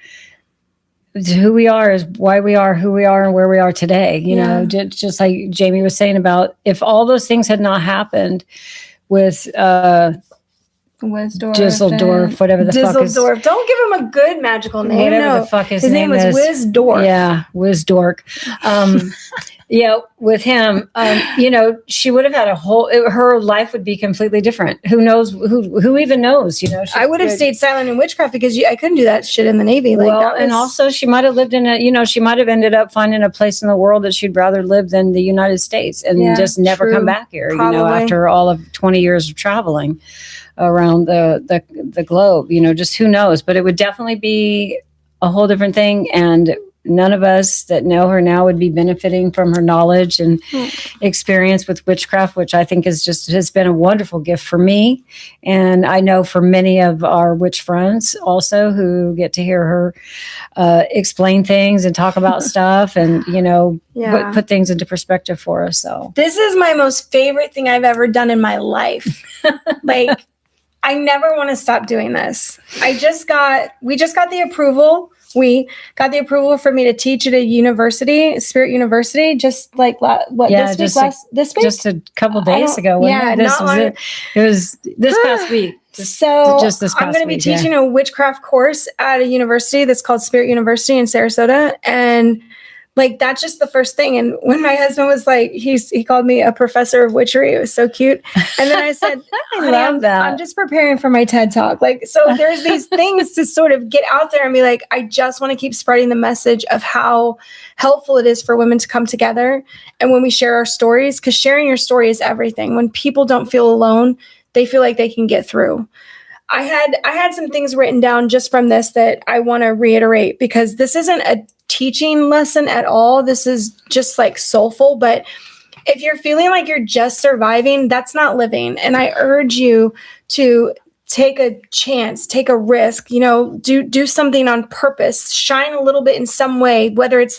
Who we are is why we are who we are and where we are today. Just like Jamie was saying about, if all those things had not happened with Düsseldorf, whatever the fuck is. Don't give him a good magical name. Whatever the fuck his name was Wizdorf. Yeah, Wizdork. With him, she would have had her life would be completely different. Who knows? Who even knows? I would have stayed silent in witchcraft because I couldn't do that shit in the Navy. And also she might have lived in she might have ended up finding a place in the world that she'd rather live than the United States and just never come back here. Probably. After all of 20 years of traveling around the globe, just who knows? But it would definitely be a whole different thing, and none of us that know her now would be benefiting from her knowledge and experience with witchcraft, which I think has been a wonderful gift for me. And I know for many of our witch friends also who get to hear her explain things and talk about stuff and, put things into perspective for us. So this is my most favorite thing I've ever done in my life. I never want to stop doing this. We just got the approval. We got the approval for me to teach at a university, Spirit University, just like this week? Just a couple days ago. It was this past week. I'm going to be teaching a witchcraft course at a university that's called Spirit University in Sarasota. And that's just the first thing. And when my husband was he called me a professor of witchery. It was so cute. And then I said, I love that. I'm just preparing for my TED Talk. So there's these things to sort of get out there and be I just want to keep spreading the message of how helpful it is for women to come together. And when we share our stories, because sharing your story is everything. When people don't feel alone, they feel like they can get through. I had some things written down just from this that I want to reiterate, because this isn't a teaching lesson at all. This is just soulful. But if you're feeling like you're just surviving, that's not living. And I urge you to take a chance, take a risk, do something on purpose, shine a little bit in some way, whether it's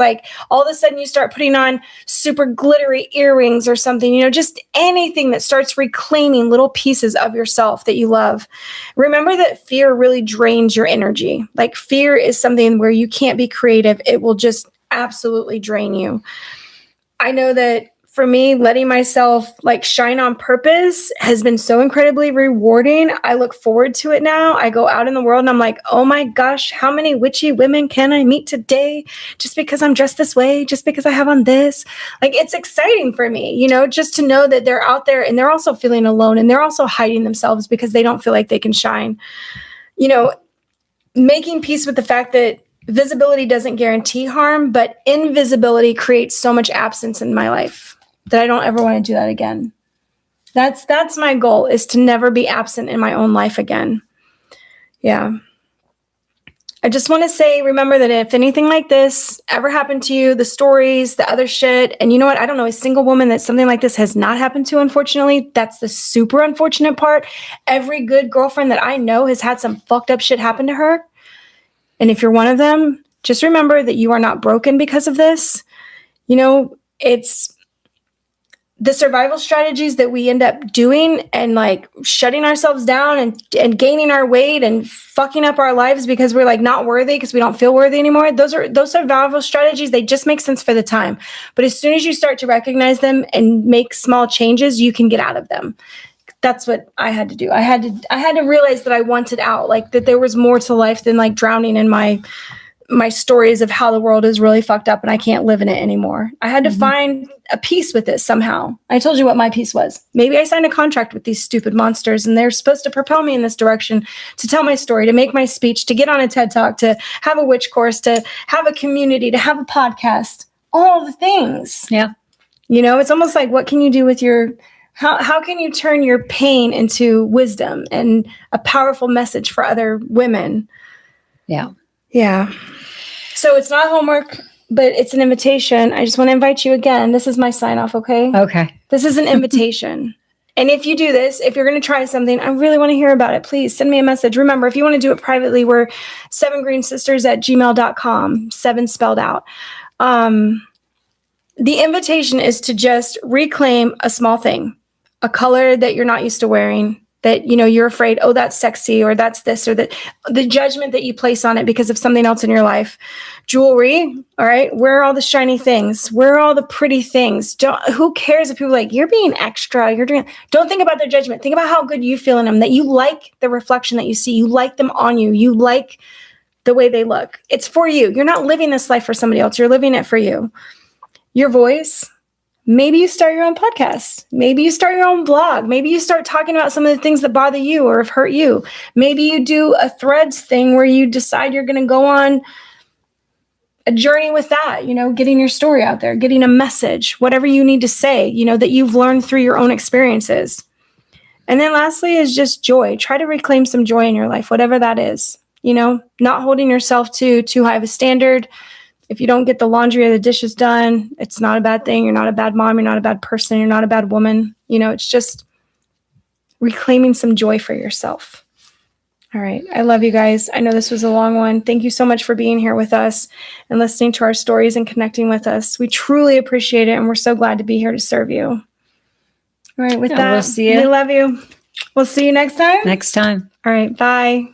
all of a sudden you start putting on super glittery earrings or something, just anything that starts reclaiming little pieces of yourself that you love. Remember that fear really drains your energy. Fear is something where you can't be creative. It will just absolutely drain you. I know that for me, letting myself shine on purpose has been so incredibly rewarding. I look forward to it now. I go out in the world and I'm like, oh my gosh, how many witchy women can I meet today? Just because I'm dressed this way, just because I have on this. It's exciting for me, just to know that they're out there and they're also feeling alone and they're also hiding themselves because they don't feel like they can shine. Making peace with the fact that visibility doesn't guarantee harm, but invisibility creates so much absence in my life that I don't ever want to do that again. That's my goal, is to never be absent in my own life again. Yeah. I just want to say, remember that if anything like this ever happened to you, the stories, the other shit, and you know what? I don't know a single woman that something like this has not happened to, unfortunately. That's the super unfortunate part. Every good girlfriend that I know has had some fucked up shit happen to her. And if you're one of them, just remember that you are not broken because of this. It's the survival strategies that we end up doing and shutting ourselves down and gaining our weight and fucking up our lives because we're not worthy because we don't feel worthy anymore. Those survival strategies, they just make sense for the time. But as soon as you start to recognize them and make small changes, you can get out of them. That's what I had to do. I had to realize that I wanted out, that there was more to life than drowning in my my stories of how the world is really fucked up and I can't live in it anymore. I had to find a peace with it somehow. I told you what my peace was. Maybe I signed a contract with these stupid monsters and they're supposed to propel me in this direction, to tell my story, to make my speech, to get on a TED Talk, to have a witch course, to have a community, to have a podcast, all the things. Yeah. You know, it's almost like, what can you do with your, how can you turn your pain into wisdom and a powerful message for other women? Yeah. Yeah. So it's not homework, but it's an invitation. I just want to invite you again. This is my sign off. Okay. Okay. This is an invitation. And if you do this, if you're going to try something, I really want to hear about it. Please send me a message. Remember, if you want to do it privately, we're 7greensisters@gmail.com, 7 spelled out. The invitation is to just reclaim a small thing, a color that you're not used to wearing, that, you know, you're afraid, oh, that's sexy, or that's this, or that, the judgment that you place on it because of something else in your life. Jewelry, all right, where are all the shiny things? Where are all the pretty things? Who cares if people are like, you're being extra, don't think about their judgment. Think about how good you feel in them, that you like the reflection that you see, you like them on you, you like the way they look. It's for you. You're not living this life for somebody else. You're living it for you. Your voice. Maybe you start your own podcast. Maybe you start your own blog. Maybe you start talking about some of the things that bother you or have hurt you. Maybe you do a Threads thing where you decide you're going to go on a journey with that, you know, getting your story out there, getting a message, whatever you need to say, you know, that you've learned through your own experiences. And then lastly is just joy. Try to reclaim some joy in your life, whatever that is, you know, not holding yourself to too high of a standard. If you don't get the laundry or the dishes done, it's not a bad thing. You're not a bad mom. You're not a bad person. You're not a bad woman. You know, it's just reclaiming some joy for yourself. All right. I love you guys. I know this was a long one. Thank you so much for being here with us and listening to our stories and connecting with us. We truly appreciate it. And we're so glad to be here to serve you. All right. With that, we'll see you. We love you. We'll see you next time. Next time. All right. Bye.